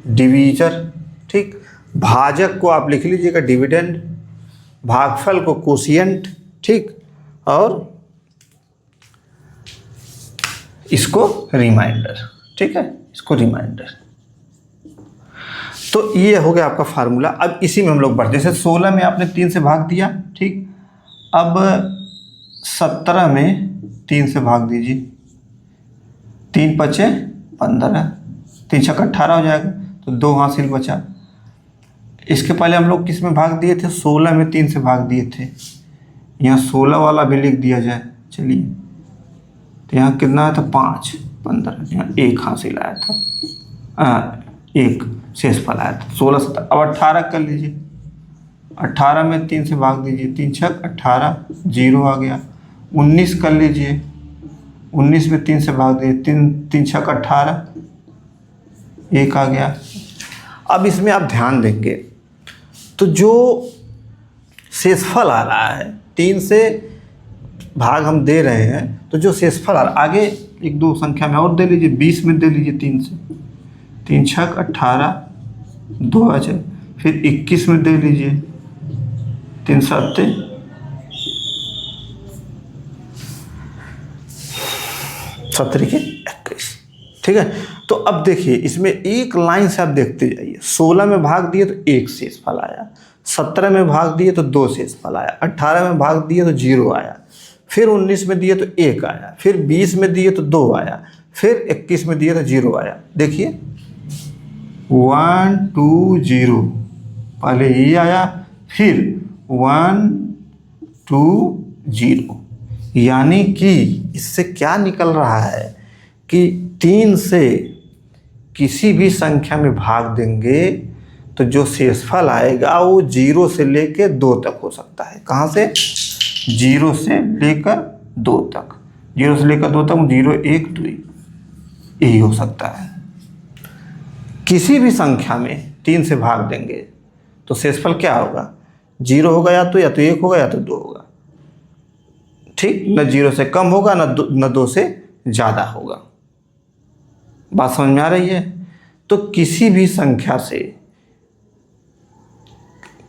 डिवीज़र, ठीक। भाजक को आप लिख लीजिएगा डिविडेंड, भागफल को कोशिएंट, ठीक, और इसको रिमाइंडर, ठीक है, इसको रिमाइंडर। तो ये हो गया आपका फार्मूला। अब इसी में हम लोग बढ़ते, जैसे 16 में आपने 3 से भाग दिया, ठीक। अब 17 में 3 से भाग दीजिए, 3 पचे 15, 3 छक्का 18 हो जाएगा, तो 2 हासिल बचा। इसके पहले हम लोग किस में भाग दिए थे, 16 में 3 से भाग दिए थे, यहाँ 16 वाला भी लिख दिया जाए, चलिए। तो यहाँ कितना आया था, 5 15, यहाँ 1 हासिल आया था, 1 शेषफल आया था, 16 17। अब 18 कर लीजिए, 18 में 3 से भाग दीजिए, 3 छक 18, 0 आ गया। 19 कर लीजिए, 19 में 3 से भाग दीजिए, 3 छक 18, 1 आ गया। अब इसमें आप ध्यान देंगे तो जो शेषफल आ रहा है, 3 से भाग हम दे रहे हैं, तो जो शेषफल आ रहा है, आगे 1 2 संख्या में और दे लीजिए, 20 में दे लीजिए 3 से, 3 छक 18, 2 बचे, फिर 21 में दे लीजिए, 3 7 17 के 21, ठीक है। तो अब देखिए इसमें एक लाइन से आप देखते जाइए, 16 में भाग दिए तो 1 शेषफल आया, 17 में भाग दिए तो 2 शेषफल आया, 18 में भाग दिए तो 0 आया, फिर 19 में दिए तो 1 आया, फिर 20 में दिए तो 2 आया, फिर 21 में दिए तो 0 आया। देखिए 1 2 0, पहले ये आया, फिर 1 2 0। यानी कि इससे क्या निकल रहा है कि 3 से किसी भी संख्या में भाग देंगे तो जो शेषफल आएगा वो 0 से लेकर 2 तक हो सकता है। कहाँ से? 0 से लेकर 2 तक, 0 से लेकर 2 तक 0 1 2 यही हो सकता है। किसी भी संख्या में 3 से भाग देंगे तो शेषफल क्या होगा? 0 होगा, या तो 1 होगा या तो 2 होगा। ठीक, न 0 से कम होगा न 2 से ज़्यादा होगा। बात समझ में आ रही है? तो किसी भी संख्या से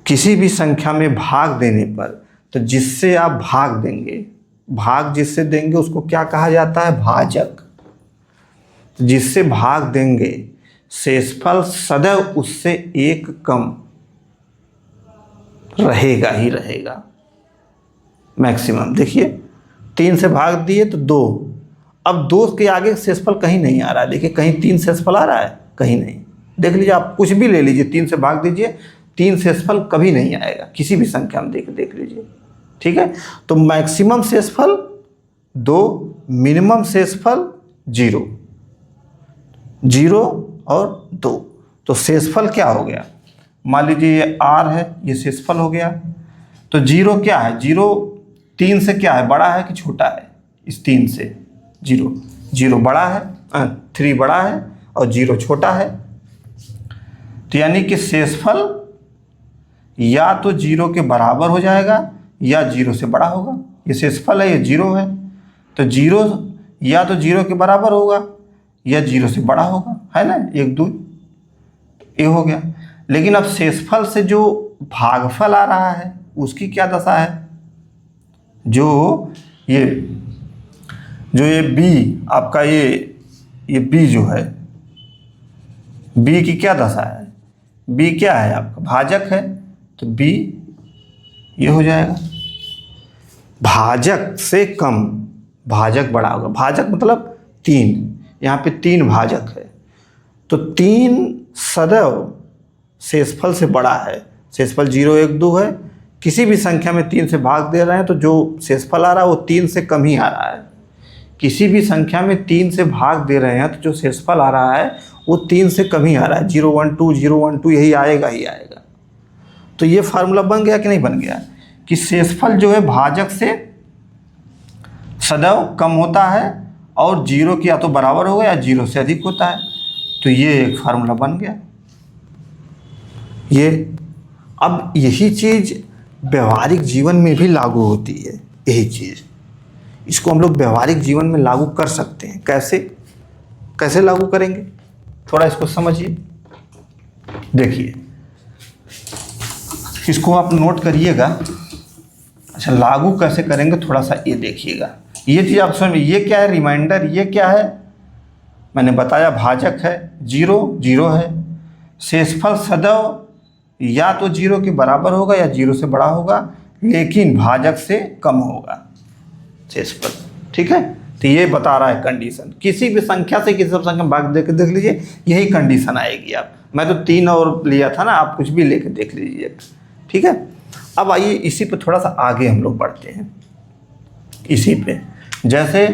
किसी भी संख्या में भाग देने पर, तो जिससे आप भाग देंगे, भाग जिससे देंगे उसको क्या कहा जाता है? भाजक। जिससे भाग देंगे शेषफल सदैव उससे 1 कम रहेगा ही रहेगा, मैक्सिमम। देखिए 3 से भाग दिए तो 2, अब 2 के आगे शेषफल कहीं नहीं आ रहा है। देखिए कहीं 3 शेषफल आ रहा है? कहीं नहीं। देख लीजिए, आप कुछ भी ले लीजिए, 3 से भाग दीजिए, 3 शेषफल कभी नहीं आएगा किसी भी संख्या में। देख लीजिए, ठीक है। तो मैक्सिमम शेषफल 2, मिनिमम शेषफल 0, 0 और 2। तो शेषफल क्या हो गया? मान लीजिए ये r है, ये शेषफल हो गया। तो 0 क्या है? 0 3 से क्या है? बड़ा है कि छोटा है? इस 3 से 0 बड़ा है, 3 बड़ा है और 0 छोटा है। तो यानी कि शेषफल या तो 0 के बराबर हो जाएगा या 0 से बड़ा होगा। ये शेषफल है, ये 0 है, तो 0 या तो 0 के बराबर होगा या 0 से बड़ा होगा, है ना? 1 2 ये हो गया। लेकिन अब शेषफल से जो भागफल आ रहा है उसकी क्या दशा है? जो ये b आपका, ये b जो है, b की क्या दशा है? b क्या है आपका? भाजक है, तो b ये हो जाएगा। भाजक से कम, भाजक बड़ा होगा। भाजक मतलब 3, यहाँ पे 3 भाजक है, तो 3 सदैव शेषफल से बड़ा है। शेषफल 0 1 2 है, किसी भी संख्या में 3 से भाग दे रहे हैं तो जो शेषफल आ रहा है वो 3 से कम ही आ रहा है। किसी भी संख्या में 3 से भाग दे रहे हैं तो जो शेषफल आ रहा है वो 3 से कम ही आ रहा है। 0 1 2 0 1 2 यही आएगा ही आएगा। तो ये फार्मूला बन गया कि नहीं बन गया कि शेषफल जो है भाजक से सदैव कम होता है और 0 के या तो बराबर होगा या 0 से अधिक होता है। तो ये एक फार्मूला बन गया। ये अब यही चीज़ व्यवहारिक जीवन में भी लागू होती है। यही चीज़ इसको हम लोग व्यवहारिक जीवन में लागू कर सकते हैं। कैसे लागू करेंगे? थोड़ा इसको समझिए। देखिए, इसको आप नोट करिएगा। अच्छा, लागू कैसे करेंगे थोड़ा सा ये देखिएगा। ये चीज़ आप समझ, ये क्या है? रिमाइंडर। ये क्या है? मैंने बताया भाजक है, 0 है। शेषफल सदैव या तो 0 के बराबर होगा या 0 से बड़ा होगा, लेकिन भाजक से कम होगा शेषफल। ठीक है, तो ये बता रहा है कंडीशन। किसी भी संख्या से किसी संख्या में भाग देख लीजिए, यही कंडीशन आएगी। आप, मैं तो 3 और लिया था ना, आप कुछ भी लेके देख लीजिए। ठीक है, अब आइए इसी पे थोड़ा सा आगे हम लोग बढ़ते हैं। इसी पे जैसे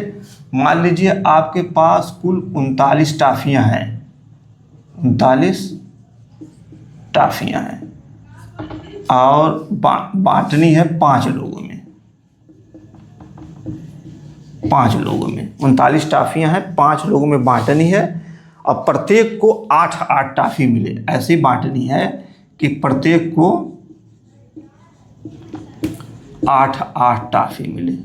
मान लीजिए आपके पास कुल 39 टाफियाँ हैं, 39 टाफियाँ हैं और बांटनी है 5 लोगों में। 5 लोगों में 39 टाफियाँ हैं, 5 लोगों में बांटनी है और प्रत्येक को 8-8 टाफी मिले। ऐसी बांटनी है कि प्रत्येक को 8-8 टाफी मिले।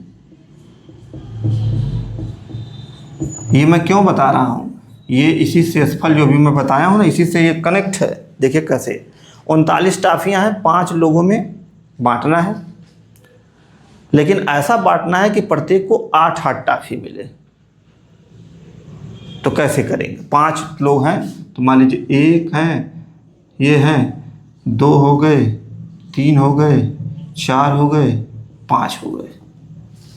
ये मैं क्यों बता रहा हूँ? ये इसी शेषफल जो भी मैं बताया हूँ ना, इसी से ये कनेक्ट है। देखिए कैसे 39 टाफियाँ हैं, 5 लोगों में बांटना है, लेकिन ऐसा बांटना है कि प्रत्येक को 8-8 टाफी मिले। तो कैसे करेंगे? 5 लोग हैं तो मान लीजिए 1 हैं, ये हैं, 2 हो गए, 3 हो गए, 4 हो गए, 5 हो गए।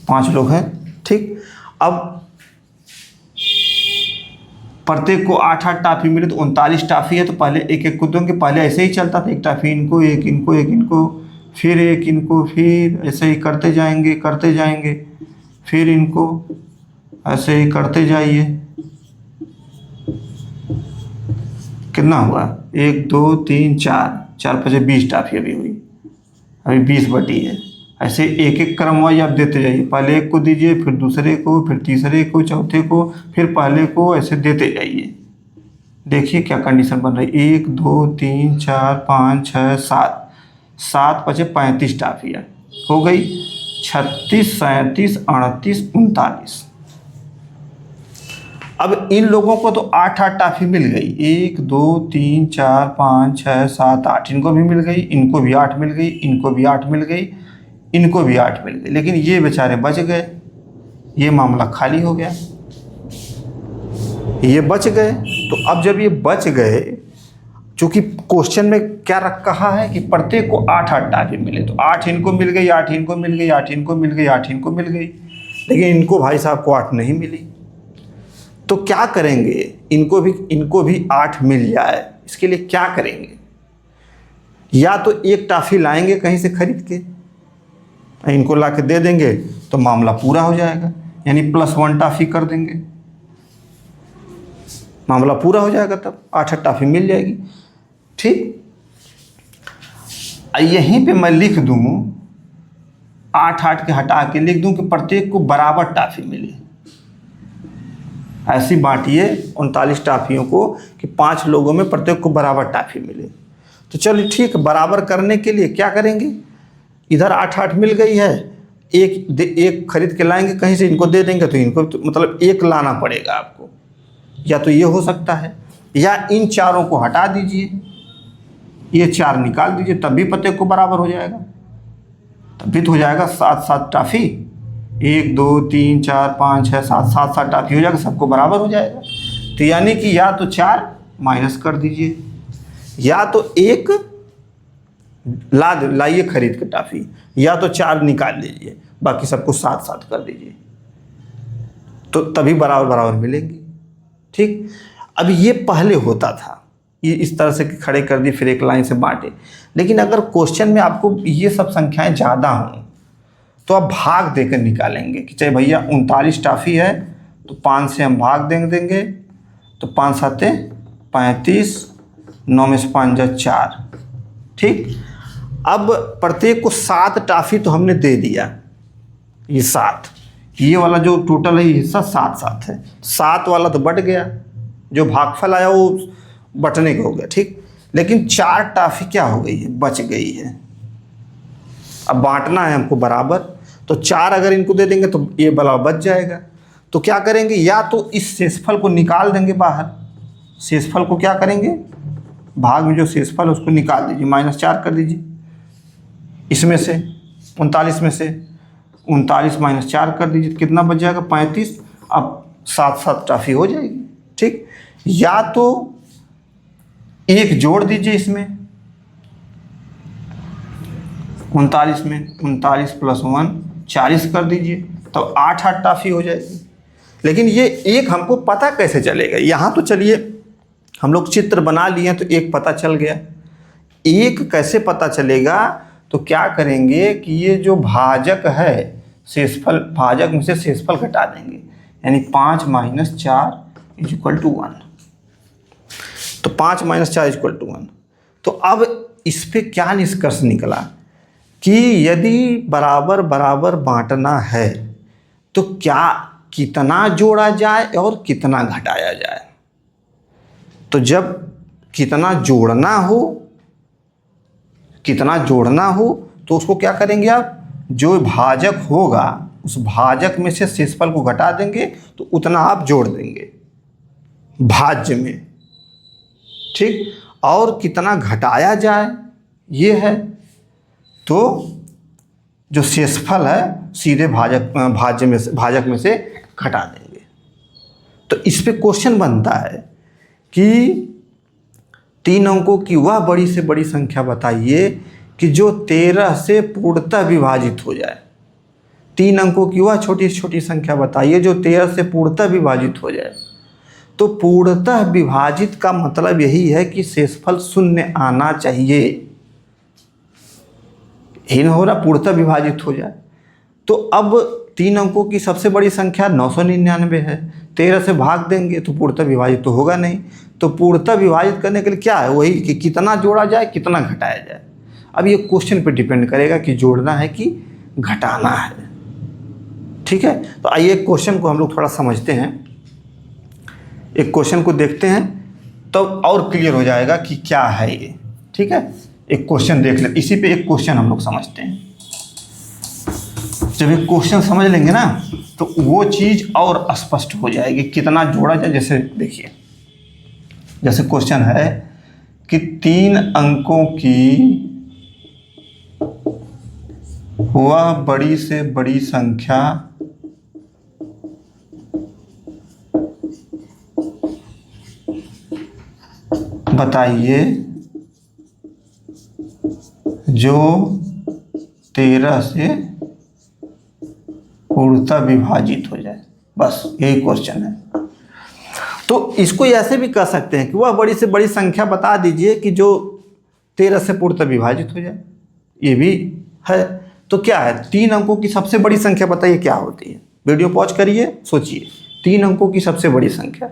5 लोग हैं, ठीक। अब प्रत्येक को 8-8 टाफी मिले तो 39 टाफी है, तो पहले एक एक को देंगे। पहले ऐसे ही चलता था, एक टाफी इनको, एक इनको, एक इनको, फिर एक इनको, फिर ऐसे ही करते जाएंगे, फिर इनको ऐसे ही करते जाइए। कितना हुआ? 1 2 3 4, 4 5 20 टाफी अभी हुई, अभी 20 बटी है। ऐसे एक एक क्रमवाइज आप देते जाइए, पहले एक को दीजिए, फिर दूसरे को, फिर तीसरे को, चौथे को, फिर पहले को, ऐसे देते जाइए। देखिए क्या कंडीशन बन रही है। 1 2 3 4 5 6 7, 7 5 35 टाफियाँ हो गई। 36 37 38 39। अब इन लोगों को तो 8-8 टाफी मिल गई। 1 2 3 4 5 6 7 8, इनको भी मिल गई, इनको भी 8 मिल गई, इनको भी 8 मिल गई, इनको भी 8 मिल गई। लेकिन ये बेचारे बच गए, ये मामला खाली हो गया, ये बच गए। तो अब जब ये बच गए, चूंकि क्वेश्चन में क्या कहा है कि प्रत्येक को 8-8 टाफी मिले, तो 8 इनको मिल गई, 8 इनको मिल गई, 8 इनको मिल गई, 8 इनको मिल गई। लेकिन इनको भाई साहब को 8 नहीं मिली, तो क्या करेंगे? इनको भी 8 मिल जाए, इसके लिए क्या करेंगे? या तो एक टाफी लाएंगे कहीं से खरीद के, इनको ला के दे देंगे तो मामला पूरा हो जाएगा, यानी +1 टाफी कर देंगे, मामला पूरा हो जाएगा, तब 8-8 टाफी मिल जाएगी, ठीक। यहीं पे मैं लिख दूँ, 8-8 के हटा के लिख दूँ कि प्रत्येक को बराबर टाफी मिले। ऐसी बांटिए 39 टाफियों को कि 5 लोगों में प्रत्येक को बराबर टाफी मिले। तो चलिए ठीक, बराबर करने के लिए क्या करेंगे? इधर 8-8 मिल गई है, एक खरीद के लाएंगे कहीं से, इनको दे देंगे, तो इनको तो मतलब एक लाना पड़ेगा आपको। या तो ये हो सकता है, या इन चारों को हटा दीजिए, ये 4 निकाल दीजिए, तब भी प्रत्येक को बराबर हो जाएगा, तब भी तो हो जाएगा 7-7 टाफी। 1 2 3 4 5 6 7, 7-7 टाफी हो जाएगा, सबको बराबर हो जाएगा। तो यानी कि या तो 4 माइनस कर दीजिए, या तो 1 लाइए खरीद के टाफी, या तो 4 निकाल लीजिए, बाकी सबको 7-7 कर दीजिए, तो तभी बराबर बराबर मिलेंगी, ठीक। अब ये पहले होता था, ये इस तरह से खड़े कर दिए, फिर एक लाइन से बांटे। लेकिन अगर क्वेश्चन में आपको ये सब संख्याएं ज़्यादा हों, तो आप भाग देकर निकालेंगे कि चाहे भैया 39 टाफी है, तो 5 से हम भाग देंगे, तो 5 7 35, 9 में से 5 जा 4, ठीक। अब प्रत्येक को 7 टाफी तो हमने दे दिया, ये 7, ये वाला जो टोटल है हिस्सा 7-7 है, 7 वाला तो बढ़ गया, जो भागफल आया वो बटने का हो गया, ठीक। लेकिन 4 टाफी क्या हो गई है? बच गई है। अब बांटना है हमको बराबर, तो 4 अगर इनको दे देंगे तो ये वाला बच जाएगा। तो क्या करेंगे? या तो इस शेषफल को निकाल देंगे बाहर, शेषफल को क्या करेंगे? भाग में जो शेषफल है उसको निकाल दीजिए, -4 कर दीजिए, इसमें से 39 में से 39 -4 कर दीजिए, कितना बच जाएगा? 35। अब 7-7 टाफी हो जाएगी, ठीक। या तो 1 जोड़ दीजिए इसमें, 39 में 39 + 1 40 कर दीजिए, तो 8-8 टाफी हो जाएगी। लेकिन ये एक हमको पता कैसे चलेगा? यहाँ तो चलिए हम लोग चित्र बना लिए हैं, तो एक पता चल गया, एक कैसे पता चलेगा? तो क्या करेंगे कि ये जो भाजक है, शेषफल, भाजक में से शेषफल घटा देंगे, यानी 5 - 4 = 1, तो 5 - 4 = 1। तो अब इस पे क्या निष्कर्ष निकला कि यदि बराबर बराबर बांटना है तो कितना जोड़ा जाए और कितना घटाया जाए। तो जब कितना जोड़ना हो तो उसको क्या करेंगे आप? जो भाजक होगा उस भाजक में से शेषफल को घटा देंगे, तो उतना आप जोड़ देंगे भाज्य में, ठीक। और कितना घटाया जाए ये है, तो जो शेषफल है सीधे भाजक में से घटा देंगे। तो इस पे क्वेश्चन बनता है कि 3 अंकों की वह बड़ी से बड़ी संख्या बताइए कि जो 13 से पूर्णतः विभाजित हो जाए। 3 अंकों की वह छोटी से छोटी संख्या बताइए जो 13 से पूर्णतः विभाजित हो जाए। तो पूर्णतः विभाजित का मतलब यही है कि शेषफल शून्य आना चाहिए। यही नहीं हो रहा, पूर्णतः विभाजित हो जाए। तो अब 3 अंकों की सबसे बड़ी संख्या 999 है, 13 से भाग देंगे तो पूर्णतः विभाजित तो होगा नहीं। तो पूर्णतः विभाजित करने के लिए क्या है, वही कि कितना जोड़ा जाए कितना घटाया जाए। अब ये क्वेश्चन पे डिपेंड करेगा कि जोड़ना है कि घटाना है। ठीक है, तो आइए एक क्वेश्चन को हम लोग थोड़ा समझते हैं, एक क्वेश्चन को देखते हैं तो और क्लियर हो जाएगा कि क्या है ये। ठीक है, एक क्वेश्चन देख ले, इसी पे एक क्वेश्चन हम लोग समझते हैं। जब एक क्वेश्चन समझ लेंगे ना तो वो चीज़ और स्पष्ट हो जाएगी, कितना जोड़ा जाए। जैसे देखिए, जैसे क्वेश्चन है कि 3 अंकों की वह बड़ी से बड़ी संख्या बताइए जो 13 से पूर्णतः विभाजित हो जाए। बस यही क्वेश्चन है। तो इसको ऐसे भी कह सकते हैं कि वह बड़ी से बड़ी संख्या बता दीजिए कि जो 13 से पूर्णतः विभाजित हो जाए, ये भी है। तो क्या है, 3 अंकों की सबसे बड़ी संख्या बताइए क्या होती है। वीडियो पॉज करिए, सोचिए। 3 अंकों की सबसे बड़ी संख्या,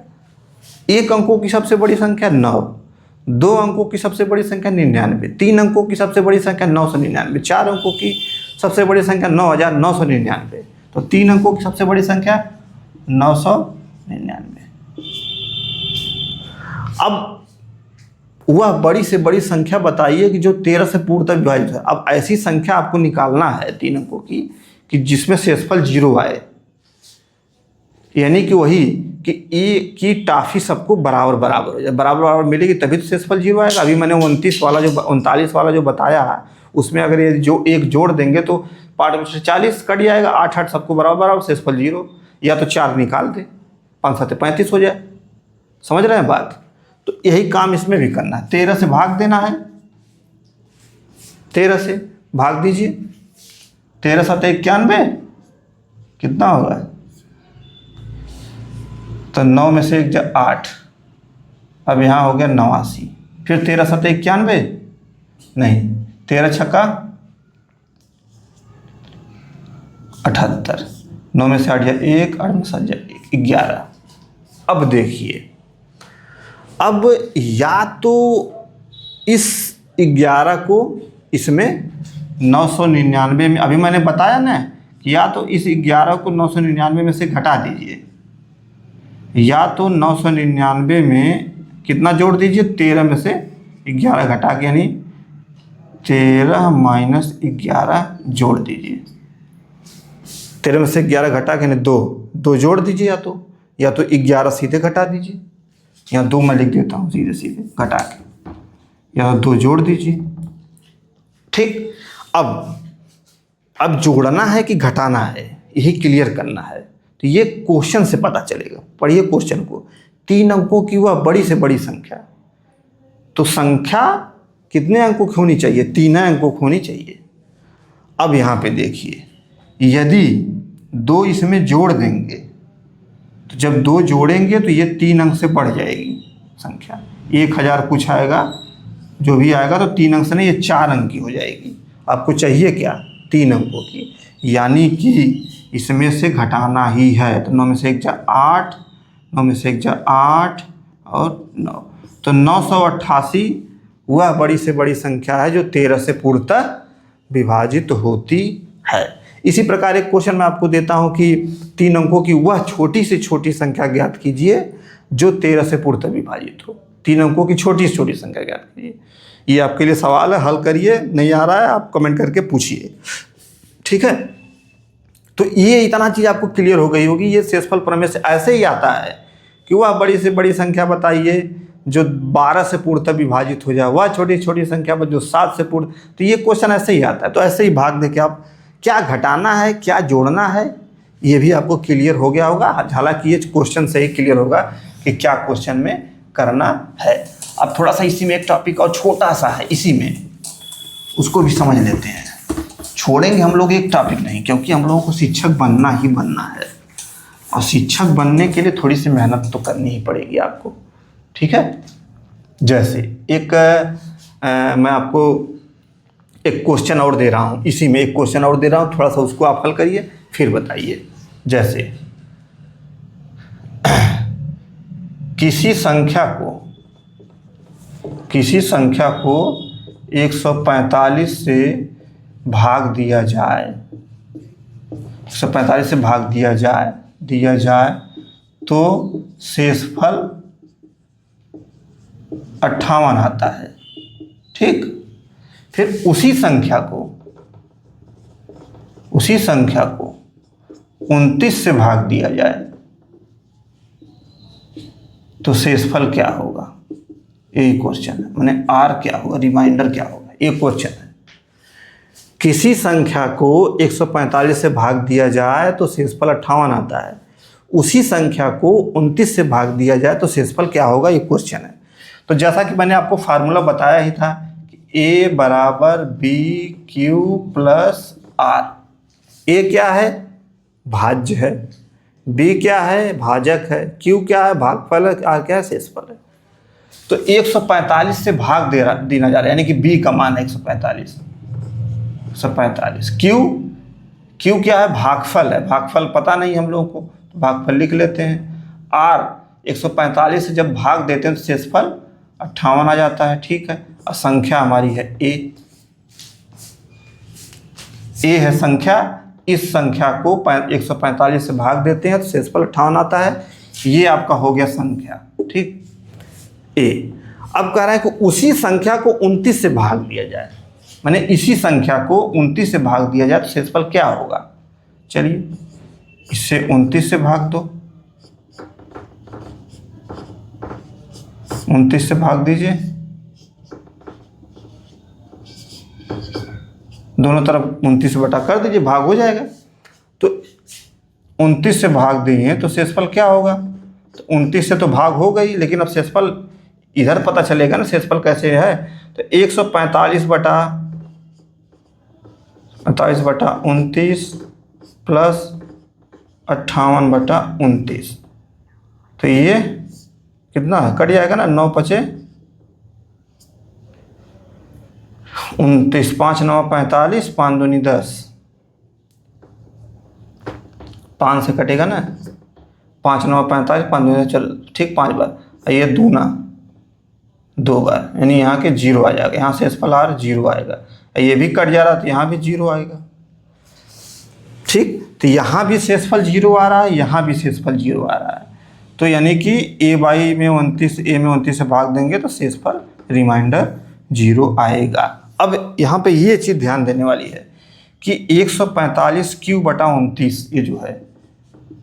1 अंकों की सबसे बड़ी संख्या 9, 2 अंकों की सबसे बड़ी संख्या 99, 3 अंकों की सबसे बड़ी संख्या 999, 4 अंकों की सबसे बड़ी संख्या 9999। तो 3 अंकों की सबसे बड़ी संख्या 999। अब वह बड़ी से बड़ी संख्या बताइए कि जो 13 से पूर्णतः विभाजित है। अब ऐसी संख्या आपको निकालना है 3 अंकों की कि जिसमें शेषफल 0 आए, यानी कि वही कि ए की टाफी सबको बराबर बराबर हो जाए, बराबर बराबर मिलेगी तभी तो शेषफल 0 आएगा। अभी मैंने 39 वाला जो बताया है उसमें अगर ये जो एक जोड़ देंगे तो पार्ट में से 40 कट जाएगा, 8 8 सबको बराबर बराबर, शेषफल 0। या तो 4 निकाल दे, 5 7 35 हो जाए। समझ रहे हैं बात। तो यही काम इसमें भी करना है, 13 से भाग देना है। 13 से भाग दीजिए, 13 7 91 कितना होगा, तो 9 में से 1 8, अब यहाँ हो गया 89। फिर 13 7 91 नहीं, 13 छक्का 78, 9 में से 8 या 1, 8 में से 7 1, 11। अब देखिए, अब या तो इस 11 को इसमें 999 में, अभी मैंने बताया ना कि या तो इस 11 को 999 में से घटा दीजिए, या तो 999 में कितना जोड़ दीजिए, 13 में से 11 घटा के, यानी 13 माइनस 11 जोड़ दीजिए। 13 में से 11 घटा के, यानी 2 जोड़ दीजिए, या तो 11 सीधे घटा दीजिए, यहाँ 2 मैं लिख देता हूँ सीधे सीधे घटा के, या 2 जोड़ दीजिए। ठीक, अब जोड़ना है कि घटाना है, यही क्लियर करना है। तो ये क्वेश्चन से पता चलेगा। पढ़िए क्वेश्चन को, 3 अंकों की वह बड़ी से बड़ी संख्या, तो संख्या कितने अंकों की होनी चाहिए, 3 अंकों की होनी चाहिए। अब यहाँ पे देखिए, यदि 2 इसमें जोड़ देंगे तो जब 2 जोड़ेंगे तो ये 3 अंक से बढ़ जाएगी संख्या, 1000 कुछ आएगा, जो भी आएगा तो 3 अंक से नहीं, ये 4 अंक की हो जाएगी। आपको चाहिए क्या, 3 अंकों की, यानी कि इसमें से घटाना ही है। तो 9 में से 1 जा 8, 9 में से 1 जा 8 और 9, तो 988 वह बड़ी से बड़ी संख्या है जो 13 से पूर्णतः विभाजित होती है। इसी प्रकार एक क्वेश्चन मैं आपको देता हूं कि 3 अंकों की वह छोटी से छोटी संख्या ज्ञात कीजिए जो 13 से पूर्णतः विभाजित हो। 3 अंकों की छोटी से छोटी संख्या ज्ञात कीजिए। ये आपके लिए सवाल है, हल करिए, नहीं आ रहा है आप कमेंट करके पूछिए। ठीक है, तो ये इतना चीज़ आपको क्लियर हो गई होगी। ये शेषफल प्रमेय से ऐसे ही आता है कि वह बड़ी से बड़ी संख्या बताइए जो 12 से पूर्णतः विभाजित हो जाए, वह छोटी छोटी संख्या जो 7 से पूर्ण, तो ये क्वेश्चन ऐसे ही आता है। तो ऐसे ही भाग दे के आप क्या घटाना है क्या जोड़ना है ये भी आपको क्लियर हो गया होगा। हालांकि ये क्वेश्चन से ही क्लियर होगा कि क्या क्वेश्चन में करना है। अब थोड़ा सा इसी में एक टॉपिक और छोटा सा है, इसी में उसको भी समझ लेते हैं। छोड़ेंगे हम लोग एक टॉपिक नहीं, क्योंकि हम लोगों को शिक्षक बनना ही बनना है, और शिक्षक बनने के लिए थोड़ी सी मेहनत तो करनी ही पड़ेगी आपको, ठीक है। जैसे एक मैं आपको एक क्वेश्चन और दे रहा हूँ, इसी में एक क्वेश्चन और दे रहा हूँ, थोड़ा सा उसको आप हल करिए फिर बताइए। जैसे किसी संख्या को 145 से भाग दिया जाए, 145 से भाग दिया जाए तो शेषफल 58 आता है, ठीक। फिर उसी संख्या को 29 से भाग दिया जाए तो शेषफल क्या होगा, यही क्वेश्चन है। माने आर क्या होगा, रिमाइंडर क्या होगा, ये क्वेश्चन है। किसी संख्या को 145 से भाग दिया जाए तो शेषफल 58 आता है, उसी संख्या को 29 से भाग दिया जाए तो शेषफल क्या होगा, ये क्वेश्चन है। तो जैसा कि मैंने आपको फार्मूला बताया ही था कि ए बराबर बी क्यू प्लस आर। ए क्या है, भाज्य है, बी क्या है, भाजक है, क्यू क्या है, भागफल है, आर क्या है, शेषफल है। तो 145 से भाग देना जा रहा है, यानी कि बी का मान है 145। क्यू क्या है, भागफल है, भागफल पता नहीं हम लोगों को, तो भागफल लिख लेते हैं। आर 145 से जब भाग देते हैं तो शेषफल 58 आ जाता है, ठीक है। और संख्या हमारी है ए है संख्या। इस संख्या को 145 से भाग देते हैं तो शेषफल 58 आता है, ये आपका हो गया संख्या, ठीक। ए अब कह रहा है कि उसी संख्या को 29 से भाग दिया जाए, माने इसी संख्या को 29 से भाग दिया जाए तो शेषफल क्या होगा। चलिए इससे 29 से भाग दो, 29 से भाग दीजिए, दोनों तरफ 29 बटा कर दीजिए, भाग हो जाएगा। तो 29 से भाग दिए तो शेषफल क्या होगा, तो 29 से तो भाग हो गई, लेकिन अब शेषफल इधर पता चलेगा ना शेषफल कैसे है। तो 145 बटा 29 प्लस 58 बटा 29, तो ये कितना कट जाएगा ना, 9 पचे 29, 5 9 45, 5 दूनी 10, 5 से कटेगा ना, 5 9 45, 5 दूनी, चल ठीक 5 बार, ये दूना 2 बार, यानी यहाँ के 0 आ जाएगा, यहाँ शेषफल आर 0 आएगा। ये भी कट जा रहा तो यहाँ भी 0 आएगा, ठीक। तो यहाँ भी शेषफल 0 आ रहा है, यहाँ भी शेषफल 0 आ रहा है। तो यानी कि ए में 29 से भाग देंगे तो शेषफल रिमाइंडर 0 आएगा। अब यहाँ पे ये चीज़ ध्यान देने वाली है कि 145 क्यू बटा 29 ये जो है,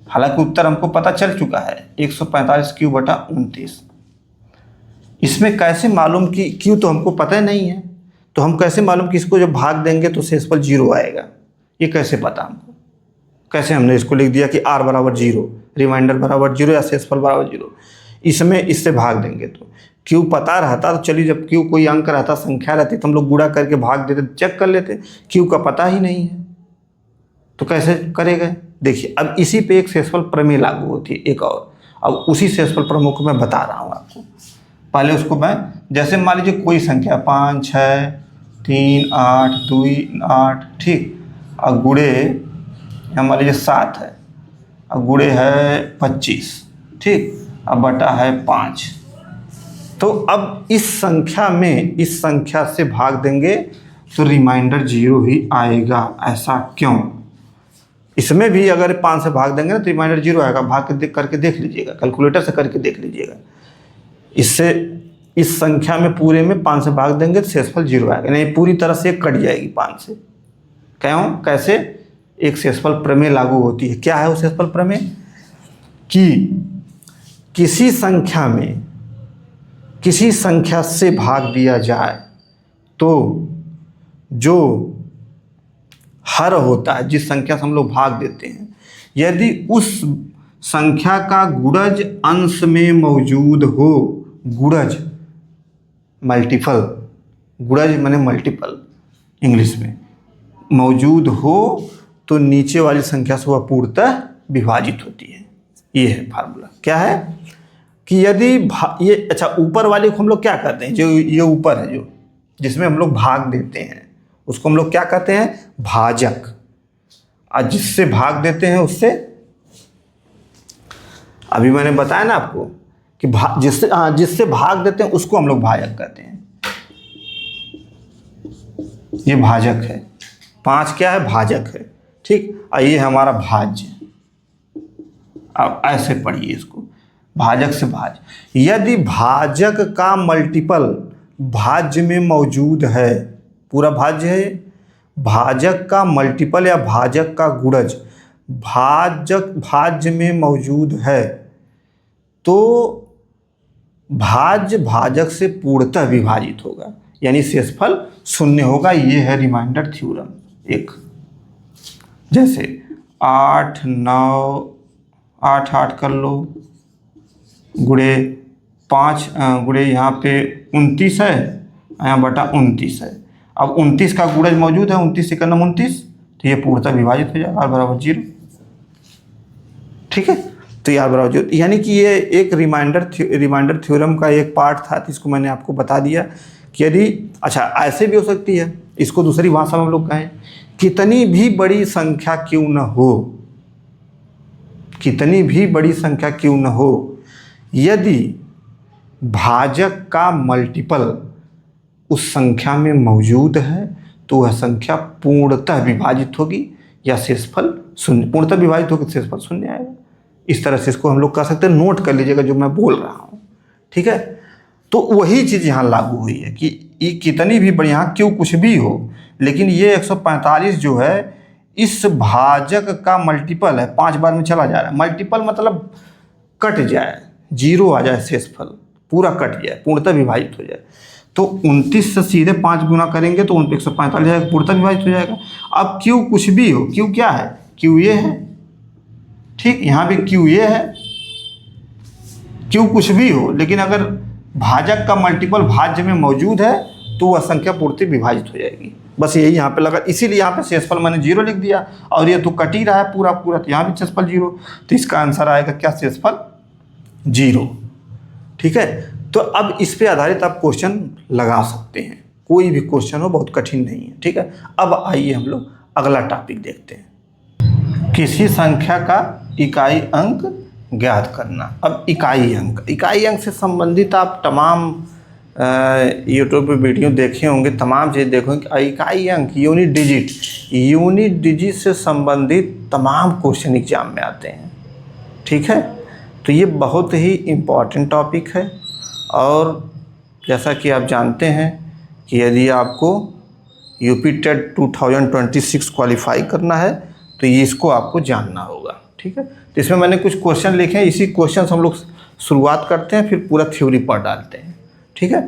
हालांकि उत्तर हमको पता चल चुका है 145 क्यू बटा 29, इसमें कैसे मालूम कि क्यू तो हमको पता ही नहीं है, तो हम कैसे मालूम कि इसको जब भाग देंगे तो शेषफल 0 आएगा, ये कैसे पता हमको, कैसे हमने इसको लिख दिया कि आर बराबर 0, रिमाइंडर बराबर 0 या शेषफल बराबर 0, इसमें इससे भाग देंगे। तो क्यू पता रहता तो चलिए, जब क्यू कोई अंक रहता, संख्या रहती, तो हम लोग गुणा करके भाग देते, चेक कर लेते। क्यू का पता ही नहीं है तो कैसे करेगा। देखिए अब इसी पे एक शेषफल प्रमेय लागू होती है एक और, अब उसी शेषफल प्रमेय को मैं बता रहा हूँ आपको। पहले उसको मैं, जैसे मान लीजिए कोई संख्या 5 6 3 8 2 8, ठीक, और गुणे यहाँ मान लीजिए 7 है, और गुणे है 25, ठीक, अब बटा है 5। तो अब इस संख्या से भाग देंगे तो रिमाइंडर 0 ही आएगा। ऐसा क्यों, इसमें भी अगर 5 से भाग देंगे ना तो रिमाइंडर 0 आएगा, भाग के करके देख लीजिएगा, कैलकुलेटर से करके देख लीजिएगा। इससे इस संख्या में पूरे में 5 से भाग देंगे तो शेषफल 0 आएगा, नहीं पूरी तरह से कट जाएगी 5 से। क्यों, कैसे, एक शेषफल प्रमेय लागू होती है। क्या है वो शेषफल प्रमेय, कि किसी संख्या से भाग दिया जाए तो जो हर होता है, जिस संख्या से हम लोग भाग देते हैं, यदि उस संख्या का गुणज अंश में मौजूद हो, गुणज मल्टीपल, गुणज माने मल्टीपल इंग्लिश में, मौजूद हो तो नीचे वाली संख्या से वह पूर्णतः विभाजित होती है। ये है फार्मूला। क्या है कि यदि ये अच्छा ऊपर वाले को हम लोग क्या करते हैं, जो ये ऊपर है जो जिसमें हम लोग भाग देते हैं उसको हम लोग क्या कहते हैं, भाजक। और जिससे भाग देते हैं उससे, अभी मैंने बताया ना आपको कि जिससे भाग देते हैं उसको हम लोग भाजक कहते हैं। ये भाजक है, 5 क्या है, भाजक है। ठीक, और ये हमारा भाज्य। अब ऐसे पढ़िए इसको, भाजक से भाज्य। यदि भाजक का मल्टीपल भाज्य में मौजूद है, पूरा भाज्य है, भाजक का मल्टीपल या भाजक का गुणज भाज्य में मौजूद है तो भाज्य भाजक से पूर्णतः विभाजित होगा, यानी शेषफल 0 होगा। ये है रिमाइंडर थ्योरम एक। जैसे 8 9 8 8 कर लो, गुणे 5 गुणे यहाँ पे 29 है, यहाँ बटा 29 है। अब 29 का गुणज मौजूद है, 29 एकम 29, तो ये पूर्णतः विभाजित हो जाएगा, r बराबर 0। ठीक है, तो r बराबर 0, यानी कि ये एक रिमाइंडर थ्योरम का एक पार्ट था, तो इसको मैंने आपको बता दिया कि यदि अच्छा ऐसे भी हो सकती है, इसको दूसरी भाषा में हम लोग कहें, कितनी भी बड़ी संख्या क्यों न हो, कितनी भी बड़ी संख्या क्यों न हो, यदि भाजक का मल्टीपल उस संख्या में मौजूद है तो वह संख्या पूर्णतः विभाजित होगी या शेषफल 0, पूर्णतः विभाजित होगी शेषफल 0 आएगा। इस तरह से इसको हम लोग कह सकते हैं, नोट कर लीजिएगा जो मैं बोल रहा हूँ। ठीक है, तो वही चीज़ यहाँ लागू हुई है कि ये कितनी भी बड़ी, यहाँ क्यों कुछ भी हो, लेकिन ये 145 जो है इस भाजक का मल्टीपल है, 5 बार में चला जा रहा है। मल्टीपल मतलब कट जाए, 0 आ जाए, शेषफल पूरा कट जाए, पूर्णतः विभाजित हो जाए। तो 29 से सीधे 5 गुना करेंगे तो 145 जाएगा, पूर्णतः विभाजित हो जाएगा। अब क्यू कुछ भी हो, क्यू क्या है, क्यू ये है। ठीक, यहाँ भी क्यू ये है, क्यू कुछ भी हो, लेकिन अगर भाजक का मल्टीपल भाज्य में मौजूद है तो वह संख्या पूर्णतः विभाजित हो जाएगी। बस यही यहाँ पे लगा, इसीलिए यहाँ पे शेषफल मैंने 0 लिख दिया, और ये तो कट ही रहा है पूरा पूरा, तो यहाँ भी शेषफल 0, तो इसका आंसर आएगा क्या, शेषफल 0। ठीक है, तो अब इस पे आधारित आप क्वेश्चन लगा सकते हैं, कोई भी क्वेश्चन हो, बहुत कठिन नहीं है। ठीक है, अब आइए हम लोग अगला टॉपिक देखते हैं, किसी संख्या का इकाई अंक ज्ञात करना। अब इकाई अंक से संबंधित आप तमाम यूट्यूब पे वीडियो देखे होंगे, तमाम चीज़ देखो कि इकाई अंक यूनिट डिजिट से संबंधित तमाम क्वेश्चन एग्जाम में आते हैं। ठीक है, तो ये बहुत ही इम्पॉर्टेंट टॉपिक है, और जैसा कि आप जानते हैं कि यदि आपको यूपी टेट 2026 क्वालिफाई करना है तो ये इसको आपको जानना होगा। ठीक है, तो इसमें मैंने कुछ क्वेश्चन लिखे हैं, इसी क्वेश्चन से हम लोग शुरुआत करते हैं, फिर पूरा थ्योरी पढ़ डालते हैं। ठीक है,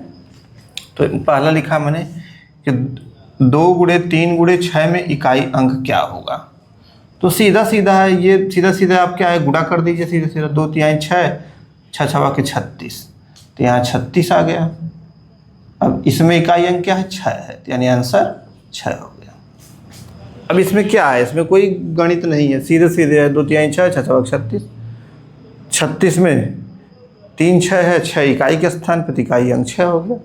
तो पहला लिखा मैंने कि 2 गुणे 3 गुणे 6 में इकाई अंक क्या होगा। तो सीधा सीधा है, ये सीधा आप क्या है, गुणा कर दीजिए सीधा 2 3 6, 6 6 के 36, तो यहाँ 36 आ गया। अब इसमें इकाई अंक क्या है, 6 है, यानी आंसर 6 हो गया। अब इसमें क्या है, इसमें कोई गणित नहीं है, सीधे है, 2 3 6 6 6 36, 36 में 3 6 है, 6 इकाई के स्थान पर, इकाई अंक 6 हो गया,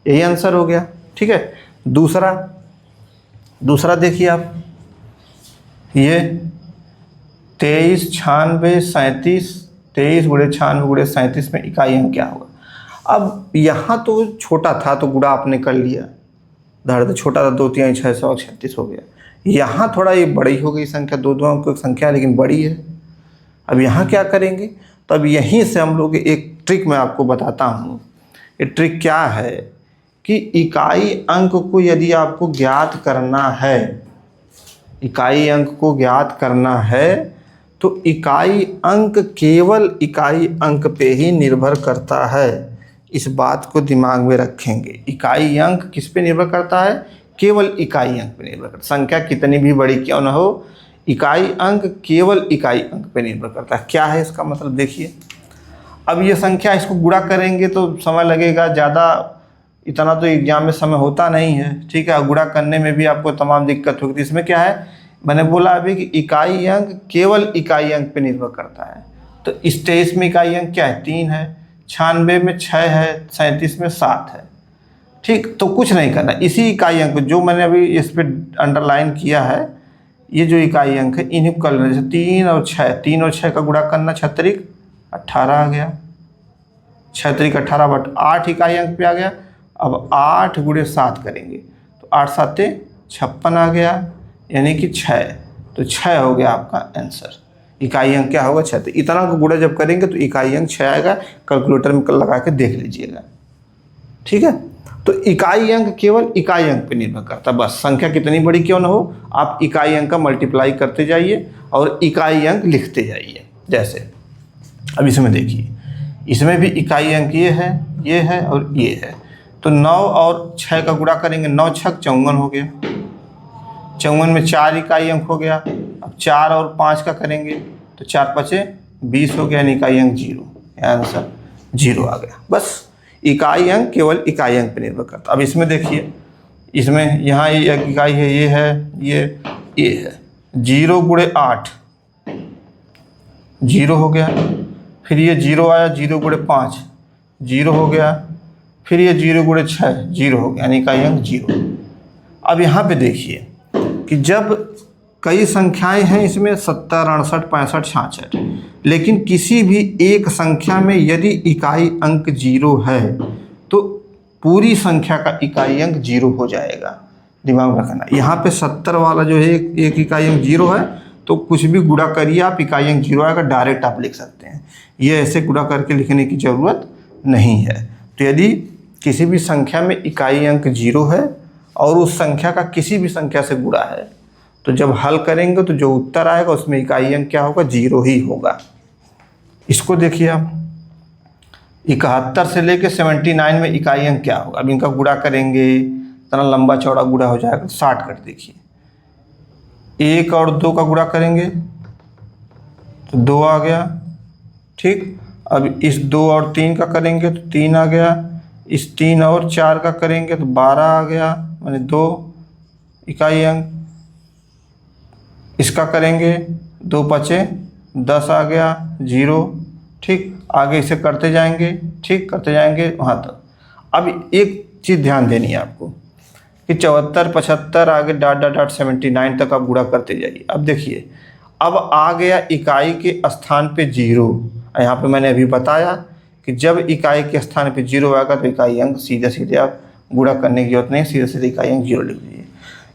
यही आंसर हो गया। ठीक है, दूसरा देखिए आप, ये 23 96 37, 23 गुणे 96 गुणे 37 में इकाई अंक क्या होगा। अब यहाँ तो छोटा था तो गुणा आपने कर लिया, धड़ छोटा था, 2 3 6 36 हो गया। यहाँ थोड़ा ये बड़ी हो गई संख्या, 2 अंक की संख्या लेकिन बड़ी है। अब यहाँ क्या करेंगे, तो अब यहीं से हम लोग एक ट्रिक मैं आपको बताता हूँ। ये ट्रिक क्या है कि इकाई अंक को यदि आपको ज्ञात करना है, इकाई अंक को ज्ञात करना है तो इकाई अंक केवल इकाई अंक पे ही निर्भर करता है। इस बात को दिमाग में रखेंगे, इकाई अंक किस पे निर्भर करता है, केवल इकाई अंक पे निर्भर करता है। संख्या कितनी भी बड़ी क्यों ना हो, इकाई अंक केवल इकाई अंक पे निर्भर करता है। क्या है इसका मतलब, देखिए अब ये संख्या, इसको गुणा करेंगे तो समय लगेगा ज़्यादा, इतना तो एग्जाम में समय होता नहीं है, ठीक है। गुणा करने में भी आपको तमाम दिक्कत होगी। इसमें क्या है, मैंने बोला अभी कि इकाई अंक केवल इकाई अंक पे निर्भर करता है। तो 23 में इकाई अंक क्या है, 3 है, 96 में 6 है, 37 में 7 है, ठीक। तो कुछ नहीं करना, इसी इकाई अंक जो मैंने अभी इस पर अंडरलाइन किया है, ये जो इकाई अंक है इन्हीं को कर लेना। जैसे 3 और 6, 3 और 6 का गुणा करना, 6 त्रिक 18 आ गया, 6 त्रिक 18 बट 8 इकाई अंक पे आ गया। अब 8 गुणे 7 करेंगे तो 8 7 56 आ गया, यानी कि 6। तो 6 हो गया आपका आंसर। इकाई अंक क्या होगा, 6। तो इतना को गुणा जब करेंगे तो इकाई अंक 6 आएगा। कैलकुलेटर में लगा के देख लीजिएगा, ठीक है। तो इकाई अंक केवल इकाई अंक पे निर्भर करता है, बस संख्या कितनी बड़ी क्यों ना हो, आप इकाई अंक का मल्टीप्लाई करते जाइए और इकाई अंक लिखते जाइए। जैसे अब इसमें देखिए, इसमें भी इकाई अंक ये है और ये है। तो 9 और 6 का गुणा करेंगे, 9 छक 54 हो गया, 54 में 4 इकाई अंक हो गया। अब 4 और 5 का करेंगे तो 4 5 20 हो गया, यानी इकाई अंक 0, आंसर 0 आ गया। बस इकाई अंक केवल इकाई अंक पर निर्भर करता। अब इसमें देखिए, इसमें यहाँ ये एक इकाई है, ये है 0 गुणे 8 0 हो गया, फिर ये 0 आया, 0 गुणे 5 0 हो गया, फिर ये 0 गुणे 6 0 हो गया, यानी इकाई अंक 0। अब यहाँ पे देखिए कि जब कई संख्याएं हैं इसमें 70 68 65 66, लेकिन किसी भी एक संख्या में यदि इकाई अंक 0 है तो पूरी संख्या का इकाई अंक 0 हो जाएगा। दिमाग में रखना, यहाँ पे 70 वाला जो है एक इकाई अंक 0 है, तो कुछ भी गुणा करिए आप, इकाई अंक 0 आएगा, डायरेक्ट आप लिख सकते हैं। ये ऐसे गुणा करके लिखने की ज़रूरत नहीं है। तो यदि किसी भी संख्या में इकाई अंक 0 है और उस संख्या का किसी भी संख्या से गुणा है, तो जब हल करेंगे तो जो उत्तर आएगा उसमें इकाई अंक क्या होगा, 0 ही होगा। इसको देखिए आप, 71 से लेके 79 में इकाई अंक क्या होगा। अब इनका गुणा करेंगे, इतना लंबा चौड़ा गुणा हो जाएगा। 60 कर देखिए, 1 और 2 का गुणा करेंगे तो 2 आ गया, ठीक। अब इस 2 और 3 का करेंगे तो 3 आ गया, इस 3 और 4 का करेंगे तो 12 आ गया, माने 2 इकाई अंक। इसका करेंगे 2 5 10 आ गया, 0, ठीक। आगे इसे करते जाएंगे, ठीक, करते जाएंगे वहाँ तक। अब एक चीज़ ध्यान देनी है आपको कि 74 75 आगे डॉट 79 तक आप गुणा करते जाइए। अब देखिए, अब आ गया इकाई के स्थान पे 0। यहाँ पे मैंने अभी बताया कि जब इकाई के स्थान पे 0 आएगा तो इकाई अंक सीधे सीधे आप गुणा करने की जरूरत नहीं, सीधे सीधे इकाई अंक 0 लिख दीजिए।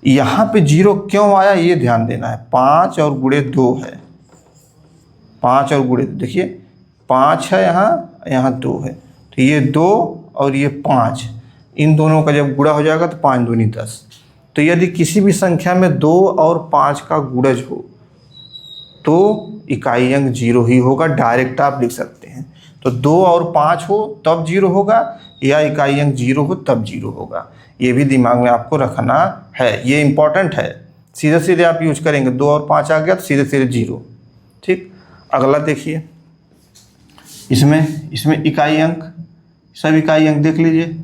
यहाँ पे 0 क्यों आया ये ध्यान देना है। 5 और गुणे 2 है, 5 और गुणे, देखिए 5 है यहाँ 2 है, तो ये 2 और ये 5, इन दोनों का जब गुणा हो जाएगा तो 5 दूनी 10। तो यदि किसी भी संख्या में 2 और 5 का गुणज हो तो इकाई अंक 0 ही होगा, डायरेक्ट आप लिख सकते हैं। तो 2 और 5 हो तब 0 होगा, या इकाई अंक 0 हो तब 0 होगा। ये भी दिमाग में आपको रखना है, ये इंपॉर्टेंट है। सीधे सीधे आप यूज करेंगे, 2 और 5 आ गया तो सीधे सीधे 0, ठीक। अगला देखिए, इसमें इकाई अंक, सब इकाई अंक देख लीजिए,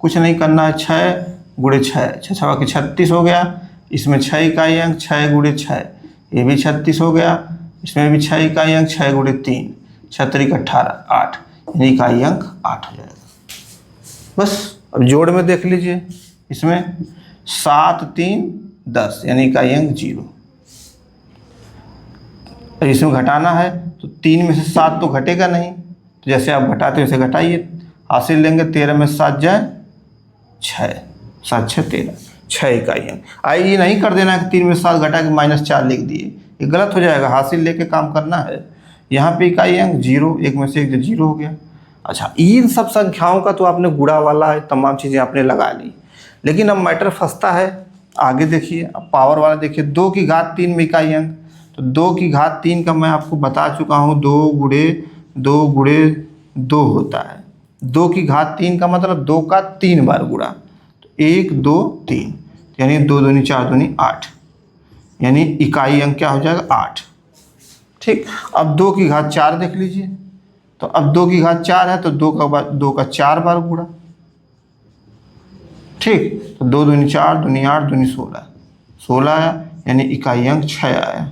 कुछ नहीं करना है। 6 गुणे 6, 6 6 के 36 हो गया। इसमें 6 इकाई अंक, 6 गुणे 6, ये भी 36 हो गया। इसमें भी 6 इकाई अंक, 6 गुणे 3, 6 त्रिक 18 8, यानी इकाई अंक 8 हो जाएगा। बस अब जोड़ में देख लीजिए, इसमें 7 3 10, यानी इकाई अंक 0। अब इसमें घटाना है तो 3 में से 7 तो घटेगा नहीं, तो जैसे आप घटाते वैसे घटाइए, हासिल लेंगे 13 में 7 जाए 6, 7 6 13, 6 इकाई अंक। ये नहीं कर देना कि 3 में 7 घटा के -4 लिख दिए, ये गलत हो जाएगा। हासिल लेके काम करना है। यहाँ पे इकाई अंक 0, एक में से एक 0 हो गया। अच्छा, इन सब संख्याओं का तो आपने गुणा वाला है, तमाम चीज़ें आपने लगा ली, लेकिन अब मैटर फंसता है आगे। देखिए, अब पावर वाला देखिए, 2 की घात 3 में इकाई अंक, तो 2 की घात 3 का मैं आपको बता चुका हूँ, 2 गुणे 2 होता है। 2 की घात 3 का मतलब 2 का 3 बार गुणा, तो 1 2 3, यानी 2 दूनी 4 दूनी 8, यानी इकाई अंक क्या हो जाएगा 8, ठीक। अब 2 की घात 4 देख लीजिए, तो अब 2 की घात 4 है तो 2 का 4 बार गुणा, ठीक। तो 2 दूनी 4, दूनी 8, दूनी 16, 16 आया, यानी इकाई अंक 6 आया,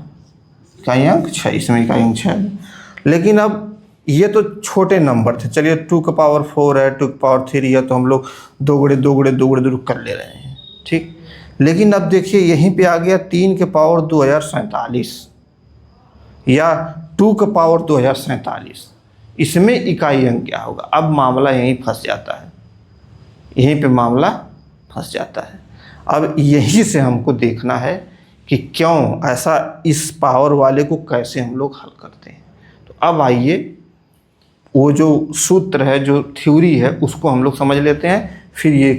इकाई अंक 6, इसमें इकाई अंक 6। लेकिन अब ये तो छोटे नंबर थे, चलिए 2 का पावर 4 है, 2 का पावर 3 है, तो हम लोग 2 गुणे 2 गुणे 2 गुणे 2 कर ले रहे हैं, ठीक। लेकिन अब देखिए यहीं पे आ गया 3 के पावर 2047 या 2 का पावर 2047, इसमें इकाई अंक क्या होगा? अब मामला यहीं फंस जाता है, यहीं पे मामला फंस जाता है। अब यहीं से हमको देखना है कि क्यों ऐसा, इस पावर वाले को कैसे हम लोग हल करते हैं। तो अब आइए वो जो सूत्र है, जो थ्योरी है, उसको हम लोग समझ लेते हैं, फिर ये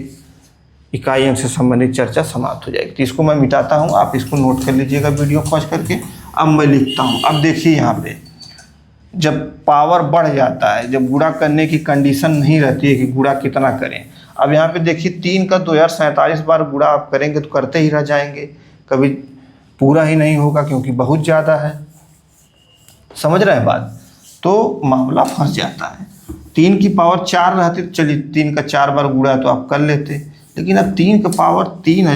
इकाई अंक से संबंधित चर्चा समाप्त हो जाएगी। तो इसको मैं मिटाता हूँ, आप इसको नोट कर लीजिएगा वीडियो पॉज करके। अब मैं लिखता हूँ। अब देखिए यहाँ पे जब पावर बढ़ जाता है, जब गुणा करने की कंडीशन नहीं रहती है कि गुणा कितना करें। अब यहाँ पे देखिए 3 का 2047 बार गुणा आप करेंगे तो करते ही रह जाएंगे, कभी पूरा ही नहीं होगा क्योंकि बहुत ज़्यादा है। समझ रहे हैं बात? तो मामला फंस जाता है। 3 की पावर 4 रहती तो चलिए 3 का 4 बार गुणा तो आप कर लेते, लेकिन अब 3 का पावर 3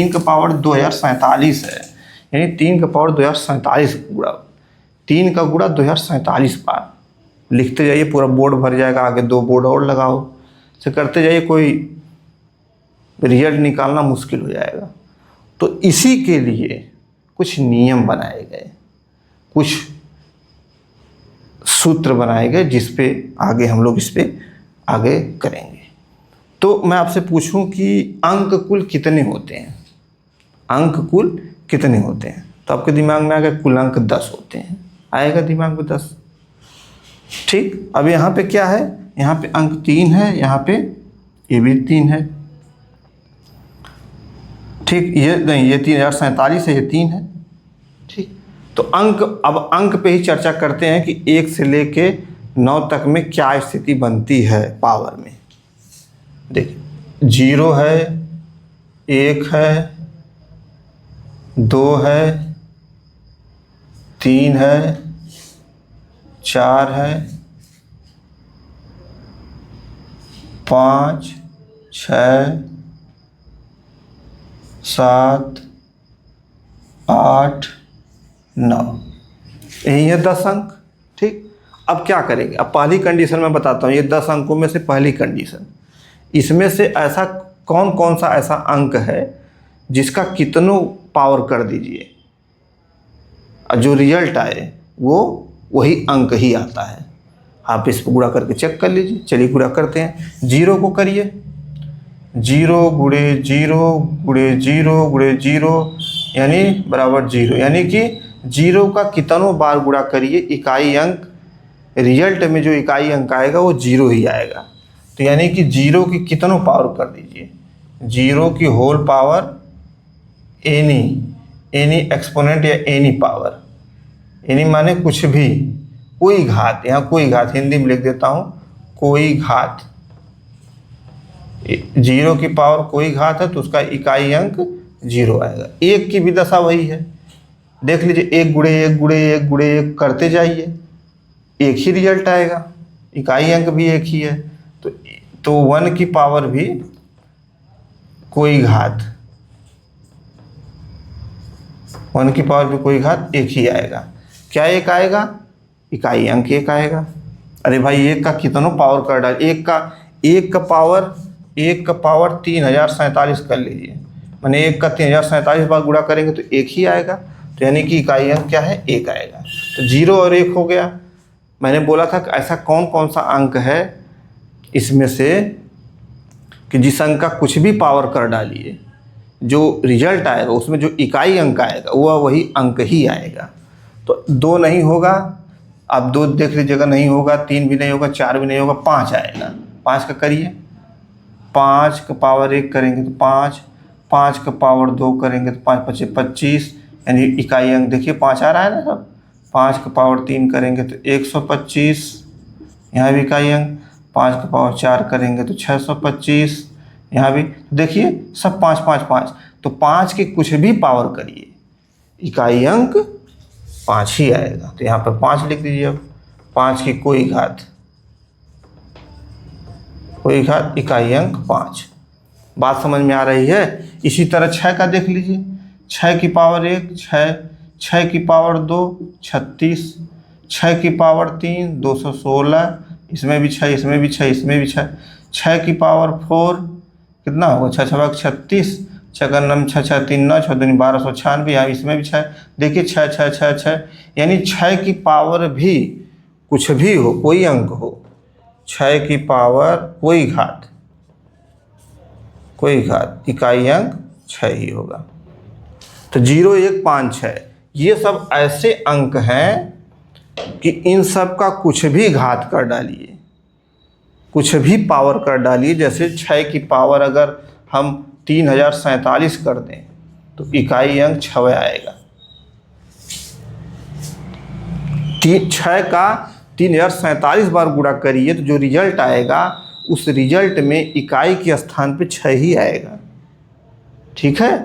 का पावर 2047 है, यानी 3 का पावर 2047 गुणा, 3 का गुणा 2047 बार। लिखते जाइए, पूरा बोर्ड भर जाएगा, आगे 2 बोर्ड और लगाओ, से करते जाइए, कोई रिजल्ट निकालना मुश्किल हो जाएगा। तो इसी के लिए कुछ नियम बनाए गए, कुछ सूत्र बनाए गए, जिस पे आगे हम लोग इस पे आगे करेंगे। तो मैं आपसे पूछूं कि अंक कुल कितने होते हैं? अंक कुल कितने होते हैं? तो आपके दिमाग में आएगा कुल अंक 10 होते हैं, आएगा दिमाग में 10, ठीक। अब यहाँ पे क्या है? यहाँ पे अंक 3 है, यहाँ पे ये भी 3 है, ठीक। ये नहीं, ये 3047 है, ये 3 है, ठीक। तो अंक, अब अंक पे ही चर्चा करते हैं कि 1 से लेके 9 तक में क्या स्थिति बनती है पावर में। देखिए 0 है, 1 है, 2 है, 3 है, 4 है, 5, 6, 7, 8, 9, यही है 10 अंक, ठीक। अब क्या करेंगे? अब पहली कंडीशन मैं बताता हूँ, ये 10 अंकों में से पहली कंडीशन, इसमें से ऐसा कौन कौन सा ऐसा अंक है जिसका कितनों पावर कर दीजिए, जो रिजल्ट आए वो वही अंक ही आता है। आप इस पर गुणा करके चेक कर लीजिए। चलिए गुणा करते हैं। 0 को करिए, 0 गुणे 0 गुणे 0 गुणे 0 यानी बराबर 0, यानी कि 0 का कितनों बार गुणा करिए, इकाई अंक, रिजल्ट में जो इकाई अंक आएगा वो 0 ही आएगा। तो यानी कि 0 की कितनों पावर कर दीजिए, 0 की होल पावर, एनी एक्सपोनेंट या एनी पावर, एनी माने कुछ भी, कोई घात, यहाँ कोई घात हिंदी में लिख देता हूँ, कोई घात। 0 की पावर कोई घात है तो उसका इकाई अंक 0 आएगा। 1 की भी दशा वही है, देख लीजिए 1 गुणे 1 गुणे 1 गुणे 1 करते जाइए, एक ही रिजल्ट आएगा, इकाई अंक भी एक ही है। तो 1 की पावर भी कोई घात, 1 की पावर भी कोई घात एक ही आएगा। क्या एक आएगा? इकाई अंक एक आएगा। अरे भाई 1 का कितनों पावर कर डाल, 1 का पावर 3047 कर लीजिए, मैंने 1 का 3047 बार गुणा करेंगे तो एक ही आएगा। तो यानी कि इकाई अंक क्या है? 1 आएगा। तो 0 और 1 हो गया। मैंने बोला था कि ऐसा कौन कौन सा अंक है इसमें से कि जिस अंक का कुछ भी पावर कर डालिए, जो रिजल्ट आएगा उसमें जो इकाई अंक आएगा वह वही अंक ही आएगा। तो 2 नहीं होगा, आप 2 देख लीजिएगा, नहीं होगा, 3 भी नहीं होगा, 4 भी नहीं होगा, 5 आएगा। 5 का करिए, 5 का पावर 1 करेंगे तो 5, 5 का पावर 2 करेंगे तो 5 5 25, यानी इकाई अंक देखिए 5 आ रहा है ना सब। 5 का पावर 3 करेंगे तो 125, यहाँ भी इकाई अंक। 5 का पावर 4 करेंगे तो 625, यहाँ भी देखिए सब 5 5 5। तो 5 के कुछ भी पावर करिए, इकाई अंक 5 ही आएगा। तो यहाँ पर 5 लिख दीजिए। अब 5 की कोई घात, इकाई अंक 5। बात समझ में आ रही है। इसी तरह 6 का देख लीजिए, 6 की पावर 1 6, 6 की पावर 2 36, 6 की पावर 3 216, इसमें भी 6, इसमें भी 6, इसमें भी 6, 6 की पावर 4 कितना होगा 6 6 36, 6 का 9 6 6 3 9, 6 दूनी 1296, यहाँ इसमें भी 6, देखिए 6 6 6 6, यानी 6 की पावर भी कुछ भी हो, कोई अंक हो, 6 की पावर कोई घात इकाई अंक 6 ही होगा। तो 0 1 5 6 ये सब ऐसे अंक हैं कि इन सब का कुछ भी घात कर डालिए, कुछ भी पावर कर डालिए। जैसे 6 की पावर अगर हम 3047 कर दें तो इकाई अंक 6 आएगा। 6 का 3047 बार गुणा करिए तो जो रिजल्ट आएगा उस रिजल्ट में इकाई के स्थान पे 6 ही आएगा। ठीक है,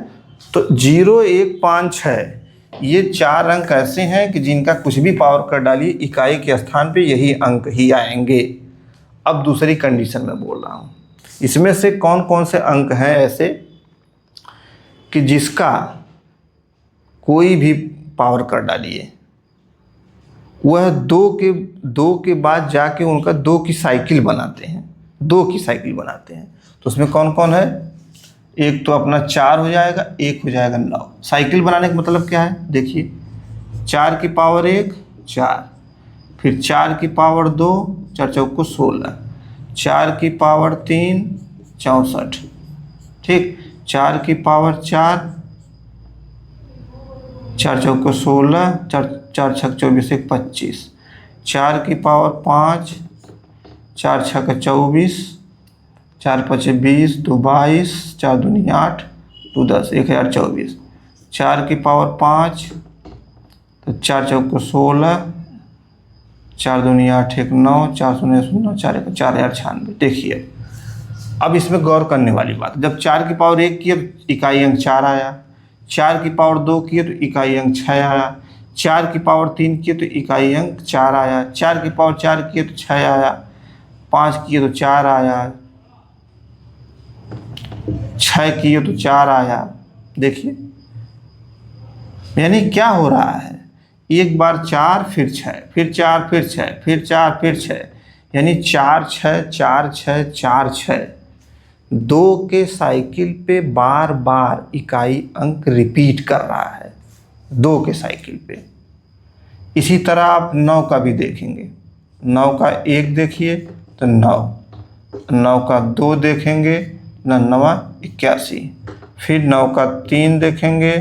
तो 0 1 5 6 ये 4 अंक ऐसे हैं कि जिनका कुछ भी पावर कर डालिए इकाई के स्थान पे यही अंक ही आएंगे। अब दूसरी कंडीशन में बोल रहा हूँ, इसमें से कौन कौन से अंक हैं ऐसे कि जिसका कोई भी पावर कर डालिए वह 2 के बाद जाके उनका 2 की साइकिल बनाते हैं, 2 की साइकिल बनाते हैं। तो उसमें कौन कौन है, एक तो अपना 4 हो जाएगा, एक हो जाएगा 9। साइकिल बनाने का मतलब क्या है, देखिए 4 की पावर 1 4, फिर 4 की पावर 2 4 चौको 16, 4 की पावर 3 64, ठीक, 4 की पावर 4 4 चौको 16, 4 छक 24 1 25, 4 की पावर 5 4 छक 24, 4 5 20 2 22, 4 दूनी 8 2 10 1024, 4 की पावर 5 तो 4 चौको 16, 4 दूनी 8 1 9, 4 शून्य 0 4 1 4096। देखिए अब इसमें गौर करने वाली बात, जब 4 की पावर 1 किए तो इकाई अंक 4 आया, 4 की पावर 2 किए तो इकाई अंक 6 आया, 4 की पावर 3 किए तो इकाई अंक 4 आया, 4 की पावर 4 किए तो 6 आया, 5 किए तो 4 आया, 6 किए तो 4 आया। देखिए यानी क्या हो रहा है, एक बार 4 फिर 6 फिर 4 फिर 6 फिर 4 फिर 6, यानी 4 6 4 6 4 6, 2 के साइकिल पे बार बार इकाई अंक रिपीट कर रहा है 2 के साइकिल पे। इसी तरह आप 9 का भी देखेंगे, 9 का 1 देखिए तो 9, 9 का 2 देखेंगे 9 9 81, फिर 9 का 3 देखेंगे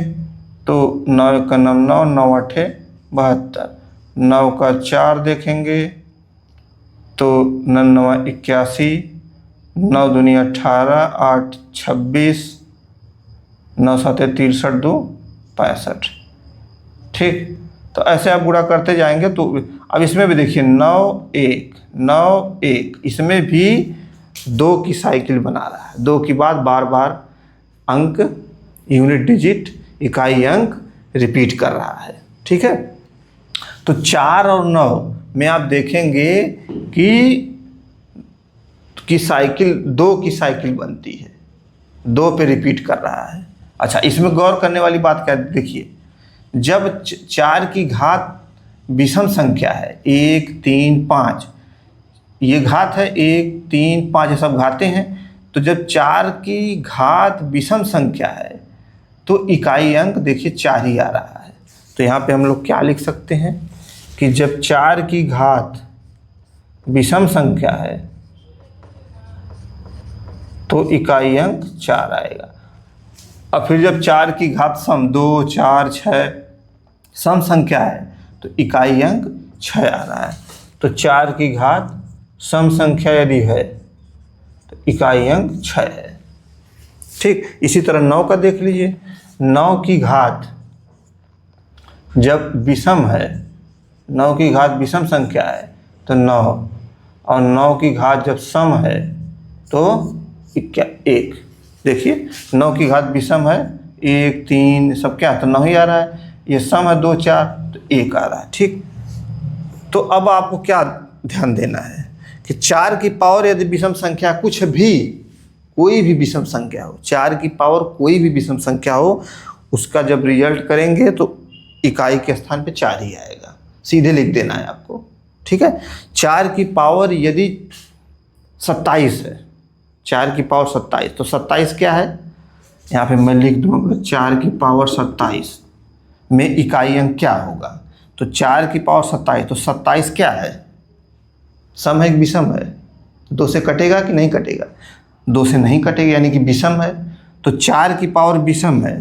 तो 9 का 9 9 9 8 72, 9 का 4 देखेंगे तो 9 9 81, 9 दूनी 18 8 26, 9 7 63 2 65। ठीक, तो ऐसे आप गुणा करते जाएंगे। तो अब इसमें भी देखिए 9 1 9 1, इसमें भी 2 की साइकिल बना रहा है, 2 की बाद बार बार अंक यूनिट डिजिट इकाई अंक रिपीट कर रहा है। ठीक है, तो 4 और 9 में आप देखेंगे कि साइकिल 2 की साइकिल बनती है, 2 पे रिपीट कर रहा है। अच्छा, इसमें गौर करने वाली बात क्या है, देखिए जब 4 की घात विषम संख्या है 1 3 5, ये घात है 1 3 5 ये सब घाते हैं, तो जब 4 की घात विषम संख्या है तो इकाई अंक देखिए 4 ही आ रहा है। तो यहाँ पे हम लोग क्या लिख सकते हैं कि जब 4 की घात विषम संख्या है तो इकाई अंक 4 आएगा। अब फिर जब 4 की घात सम 2 4 6 सम संख्या है तो इकाई अंक 6 आ रहा है। तो 4 की घात सम संख्या यदि है तो इकाई अंक 6 है। ठीक, इसी तरह 9 का देख लीजिए, 9 की घात जब विषम है, 9 की घात विषम संख्या है तो 9, और 9 की घात जब सम है तो 1। देखिए 9 की घात विषम है 1 3 सब क्या है तो 9 ही आ रहा है, ये सम है 2 4 तो 1 आ रहा है। ठीक, तो अब आपको क्या ध्यान देना है कि 4 की पावर यदि विषम संख्या कुछ भी कोई भी विषम संख्या हो, 4 की पावर कोई भी विषम संख्या हो, उसका जब रिजल्ट करेंगे तो इकाई के स्थान पे 4 ही आएगा। सीधे लिख देना है आपको, ठीक है। 4 की पावर यदि 27 है, 4 की पावर 27, तो 27 क्या है, यहाँ पे मैं लिख दूँगा 4 की पावर 27 में इकाई अंक क्या होगा। तो 4 की पावर 27, तो 27 क्या है, सम है कि विषम है, 2 से कटेगा कि नहीं कटेगा, 2 से नहीं कटेगा, यानी कि विषम है। तो 4 की पावर विषम है,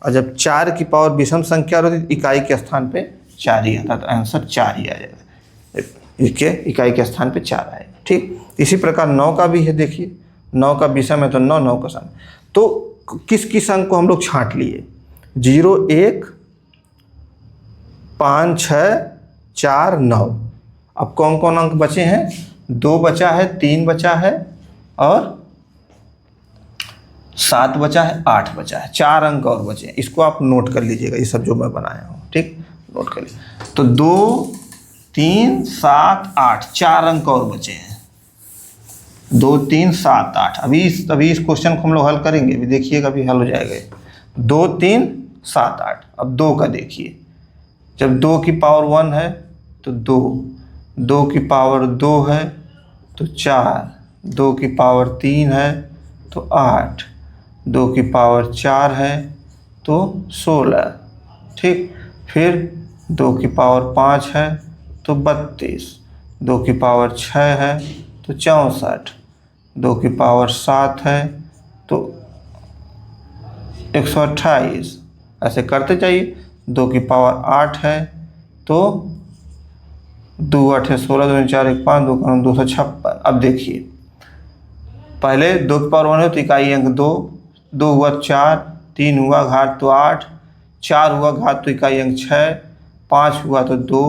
और जब 4 की पावर विषम संख्या होती है इकाई के स्थान पे 4 ही आता है, तो आंसर 4 ही आ जाएगा, इसके इकाई के स्थान पे 4 आएगा, ठीक। इसी प्रकार 9 का भी है, देखिए 9 का विषम है तो 9, 9 का सम। तो किस किस अंक को हम लोग छांट लिए, 0, 1, 5, 6, 4, 9। अब कौन कौन अंक बचे हैं, 2 बचा है, 3 बचा है और 7 बचा है, 8 बचा है, 4 अंक और बचे हैं। इसको आप नोट कर लीजिएगा, ये सब जो मैं बनाया हूँ, ठीक, नोट कर लीजिए। तो 2, 3, 7, 8, 4 अंक और बचे हैं, 2, 3, 7, 8। अभी इस क्वेश्चन को हम लोग हल करेंगे, अभी देखिएगा, अभी हल हो जाएगा। 2, 3, 7, 8। अब 2 का देखिए, जब 2 की पावर 1 है तो 2, 2 की पावर 2 है तो 4, 2 की पावर 3 है तो 8, 2 की पावर 4 है तो 16, ठीक। फिर 2 की पावर 5 है तो 32, 2 की पावर 6 है तो 64, 2 की पावर 7 है तो 128, ऐसे करते जाइए। 2 की पावर 8 है तो 2 8 है 16, 2 4 1 5, 2 256। अब देखिए, पहले 2 की पावर 1 है तो इकाई अंक 2, 2 हुआ 4, 3 हुआ घात तो 8, 4 हुआ घात तो इकाई अंक 6, 5 हुआ तो 2,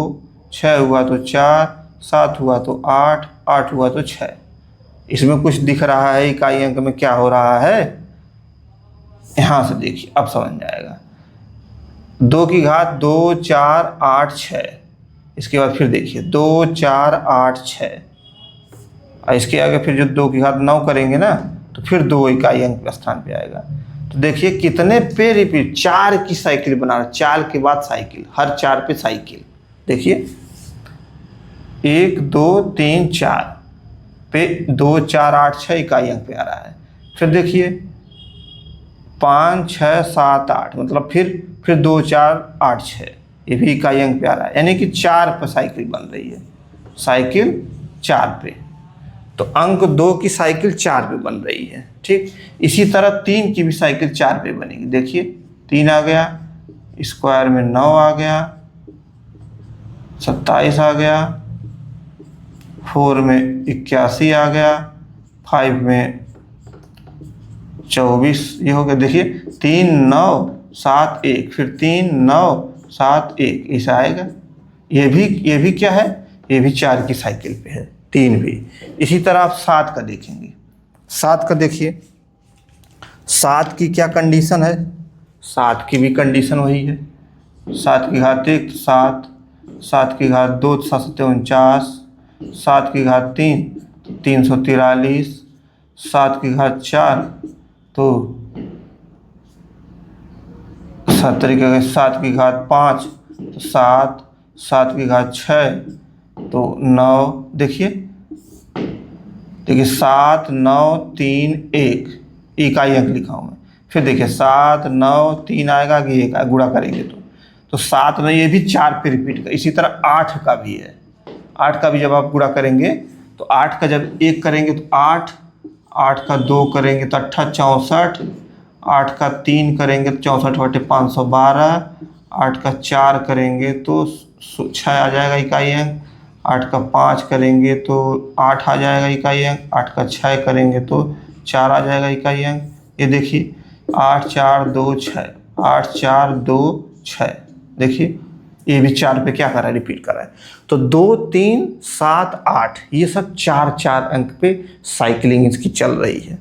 6 हुआ तो 4, 7 हुआ तो 8, 8 हुआ तो 6। इसमें कुछ दिख रहा है इकाई अंक में क्या हो रहा है, यहाँ से देखिए अब समझ में आएगा। 2 की घात 2, 4, 8, 6। इसके बाद फिर देखिए 2, 4, 8, 6, और इसके आगे फिर जो 2 की घात 9 करेंगे ना तो फिर 2 इकाई अंक के स्थान पे आएगा। तो देखिए कितने पे रिपीट, 4 की साइकिल बना रहा है, 4 के बाद साइकिल, हर 4 पे साइकिल। देखिए 1, 2, 3, 4 पे 2, 4, 8, 6 इकाई अंक पे आ रहा है। फिर देखिए 5, 6, 7, 8, मतलब फिर 2, 4, 8, 6, ये भी इकाई अंक पे आ रहा है, यानी कि 4 पर साइकिल बन रही है, साइकिल 4 पे। तो अंक 2 की साइकिल 4 पे बन रही है, ठीक। इसी तरह 3 की भी साइकिल 4 पे बनेगी। देखिए 3 आ गया, स्क्वायर में 9 आ गया, 27 आ गया, 4 में 81 आ गया, 5 में 24 ये हो गया। देखिए 3, 9, 7, 1, फिर 3, 9, 7, 1 ऐसा आएगा। ये भी क्या है, ये भी 4 की साइकिल पे है, 3 भी। इसी तरह आप 7 का देखेंगे, 7 का देखिए, 7 की क्या कंडीशन है, 7 की भी कंडीशन वही है। 7 की घात 1 7, 7 की घात 2 7 7 49, 7 की घात 3 343, 7 की घात 4 तो 70, 7 की घात 5 तो 7, 7 की घात 6 तो 9। देखिए 7, 9, 3, 1 इकाई अंक लिखा हूँ मैं। फिर देखिए 7, 9, 3 आएगा कि 1 आएगा, गुणा करेंगे तो 7 में ये भी 4 पे रिपीट कर। इसी तरह 8 का भी है, 8 का भी जब आप गुणा करेंगे तो 8 का जब 1 करेंगे तो 8, 8 का 2 करेंगे तो 8 64, 8 का 3 करेंगे तो 64 बटे 512, 8 का 4 करेंगे तो 6 आ जाएगा इकाई अंक, 8 का 5 करेंगे तो 8 आ जाएगा इकाई अंक, 8 का 6 करेंगे तो 4 आ जाएगा इकाई अंक। ये देखिए 8 4 2 6, 8 4 2 6, देखिए ये भी 4 पे क्या कर रहा है, रिपीट कर रहा है। तो 2 3 7 8 ये सब 4 4 अंक पे साइकिलिंग इसकी चल रही है,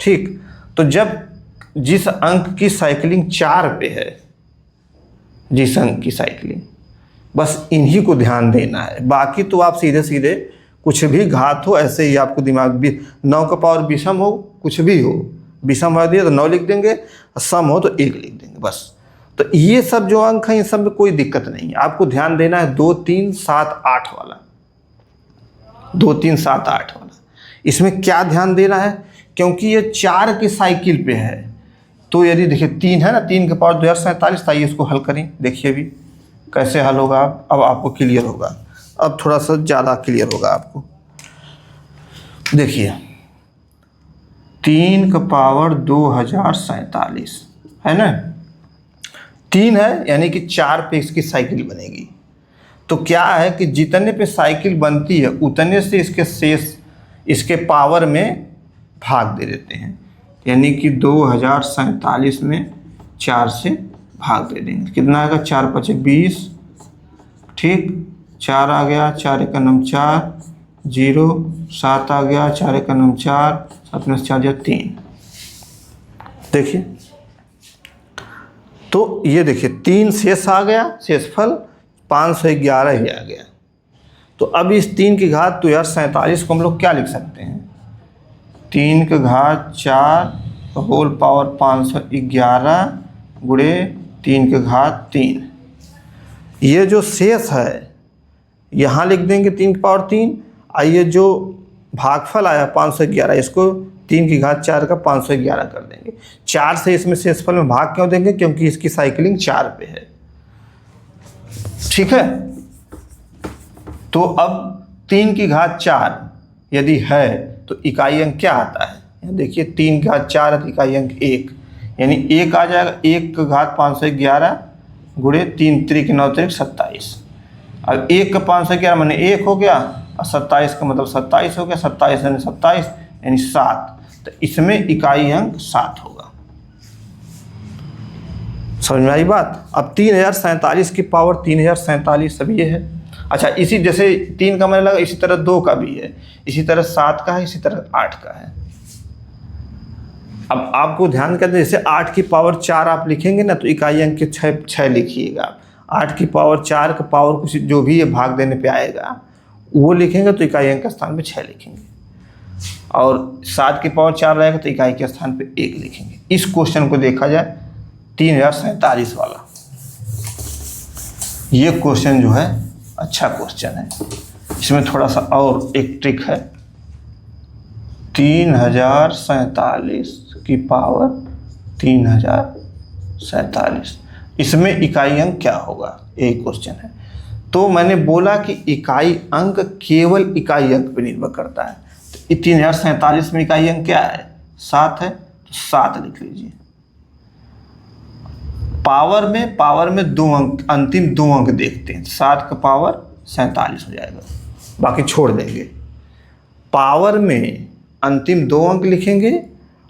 ठीक। तो जब जिस अंक की साइकिलिंग 4 पे है, जिस अंक की साइकिलिंग, बस इन्हीं को ध्यान देना है। बाकी तो आप सीधे सीधे कुछ भी घात हो ऐसे ही आपको दिमाग भी 9 का पावर विषम हो, कुछ भी हो, विषम हो दिया तो 9 लिख देंगे, सम हो तो 1 लिख देंगे बस। तो ये सब जो अंक हैं इन सब में कोई दिक्कत नहीं है। आपको ध्यान देना है 2 3 7 8 वाला, 2 3 7 8 वाला। इसमें क्या ध्यान देना है, क्योंकि ये 4 की साइकिल पे है। तो यदि देखिए 3 है ना, 3 के पावर 2047, आइए इसको हल करें, देखिए अभी कैसे हल होगा। अब आपको क्लियर होगा, अब थोड़ा सा ज़्यादा क्लियर होगा आपको। देखिए 3 का पावर 2047 है ना, 3 है यानी कि 4 पे इसकी साइकिल बनेगी। तो क्या है कि जितने पे साइकिल बनती है उतने से इसके शेष इसके पावर में भाग दे देते हैं, यानी कि 2047 में 4 से भाग दे देंगे। कितना आएगा, 4 5 20, ठीक, 4 आ गया, 4 1 9 4, 0 7 आ गया, 4 1 9 4, 7 में 4 जा 3। देखिए तो ये देखिए 3 शेष आ गया, शेषफल 511 ही आ गया। तो अब इस 3 की घात 2047 को हम लोग क्या लिख सकते हैं, 3 की घात 4 होल पावर 511 गुणे 3 की घात 3। ये जो शेष है यहाँ लिख देंगे 3 की पावर 3। आइए जो भागफल आया 511, इसको 3 की घात 4 का 511 कर देंगे। 4 से इसमें शेषफल में भाग क्यों देंगे, क्योंकि इसकी साइकिलिंग 4 पे है, ठीक है। तो अब 3 की घात 4 यदि है तो इकाई अंक क्या आता है, देखिए 3 की घात 4 है तो इकाई अंक 1, यानी 1 आ जाएगा। 1 की घात 511 गुणे 3 3 9 3 27। अब 1 का 511 माने 1 हो गया, और 27 का मतलब 27 हो गया, 27 यानी 27 यानी 7। तो इसमें इकाई अंक 7 होगा। समझ में आई बात। अब 3047 की पावर 3047 सब ये है। अच्छा, इसी जैसे 3 का मैंने लगा, इसी तरह 2 का भी है, इसी तरह 7 का है, इसी तरह 8 का है। अब आपको ध्यान करते जैसे 8 की पावर 4 आप लिखेंगे ना तो इकाई अंक के 6 लिखिएगा। 8 की पावर 4 का पावर कुछ जो भी ये भाग देने पे आएगा वो लिखेंगे तो इकाई अंक के स्थान पे 6 लिखेंगे, और 7 की पावर 4 रहेगा तो इकाई के स्थान पे 1 लिखेंगे। इस क्वेश्चन को देखा जाए 3047 वाला, ये क्वेश्चन जो है अच्छा क्वेश्चन है। इसमें थोड़ा सा और एक ट्रिक है, 3047 की पावर 3047, इसमें इकाई अंक क्या होगा, एक क्वेश्चन है। तो मैंने बोला कि इकाई अंक केवल इकाई अंक पर निर्भर करता है। तो 3047 में इकाई अंक क्या है, 7 है, तो 7 लिख लीजिए। पावर में 2 अंक, अंतिम 2 अंक देखते हैं, 7 का पावर 47 हो जाएगा, बाकी छोड़ देंगे। पावर में अंतिम 2 अंक लिखेंगे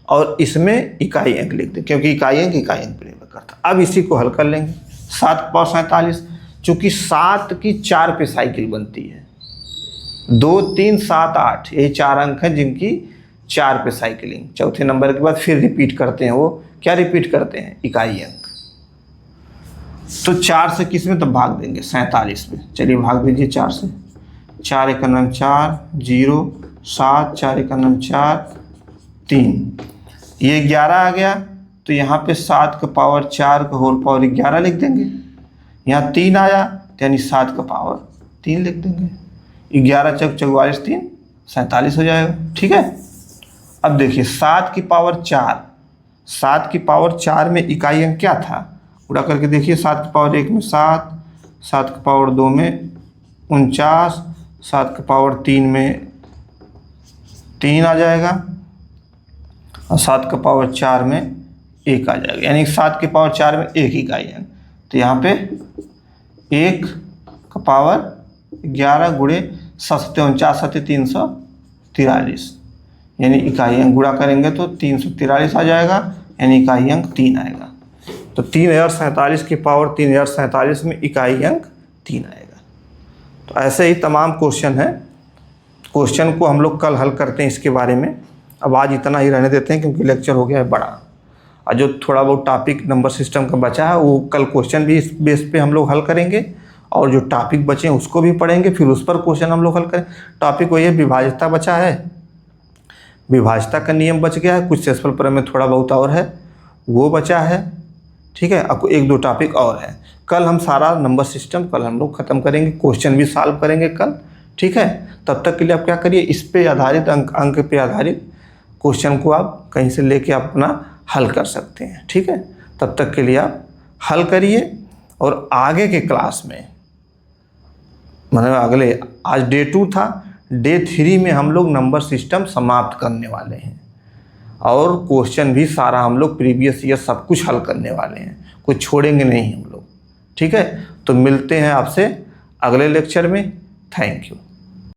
और इसमें इकाई अंक लिख दें, क्योंकि इकाई अंक पर निर्भर करता है। अब इसी को हल कर लेंगे। 7 का पावर 47, चूँकि 7 की 4 पे साइकिल बनती है, 2 3 7 8 यही 4 अंक हैं जिनकी 4 पे साइकिलिंग। चौथे नंबर के बाद फिर रिपीट करते हैं, वो क्या रिपीट करते हैं, इकाई अंक। तो 4 से किस में, तब भाग देंगे 47 में। चलिए भाग दीजिए 4 से, 4 1 9 4, 0 7, 4 1 9 4, 3, ये 11 आ गया। तो यहाँ पे 7 का पावर 4 का होल पावर 11 लिख देंगे। यहाँ 3 आया तो यानी 7 का पावर 3 लिख देंगे। 11 चौक 44, 3 47 हो जाएगा, ठीक है। अब देखिए 7 की पावर 4, 7 की पावर 4 में इकाई अंक क्या था, पूरा करके देखिए। 7 की पावर 1 में 7, 7 की पावर 2 में 49, 7 की पावर 3 में 3 आ जाएगा, और 7 का पावर 4 में 1 आ जाएगा, यानी 7 की पावर 4 में 1 इकाई अंक। तो यहाँ पे 1 का पावर 11 गुणे 7 49 7 343, यानी इकाई अंक गुणा करेंगे तो 343 आ जाएगा, यानी इकाई अंक 3 आएगा। तो 3047 की पावर 3047 में इकाई अंक 3 आएगा। तो ऐसे ही तमाम क्वेश्चन हैं। क्वेश्चन को हम लोग कल हल करते हैं इसके बारे में। अब आज इतना ही रहने देते हैं क्योंकि लेक्चर हो गया है बड़ा, और जो थोड़ा बहुत टॉपिक नंबर सिस्टम का बचा है वो कल क्वेश्चन भी इस बेस पे हम लोग हल करेंगे, और जो टॉपिक बचे हैं उसको भी पढ़ेंगे, फिर उस पर क्वेश्चन हम लोग हल करें। टॉपिक वही है, विभाज्यता बचा है, विभाज्यता का नियम बच गया है, कुछ सेशफल पर में थोड़ा बहुत और है वो बचा है, ठीक है। आपको एक दो टॉपिक और है। कल हम सारा नंबर सिस्टम कल हम लोग ख़त्म करेंगे, क्वेश्चन भी सॉल्व करेंगे कल, ठीक है। तब तक के लिए आप क्या करिए, इस पे आधारित अंक पे आधारित क्वेश्चन को आप कहीं से लेके आप अपना हल कर सकते हैं, ठीक है। तब तक के लिए आप हल करिए और आगे के क्लास में मतलब अगले, आज डे 2 था, डे 3 में हम लोग नंबर सिस्टम समाप्त करने वाले हैं और क्वेश्चन भी सारा हम लोग प्रीवियस ईयर सब कुछ हल करने वाले हैं, कुछ छोड़ेंगे नहीं हम लोग, ठीक है। तो मिलते हैं आपसे अगले लेक्चर में। Thank you.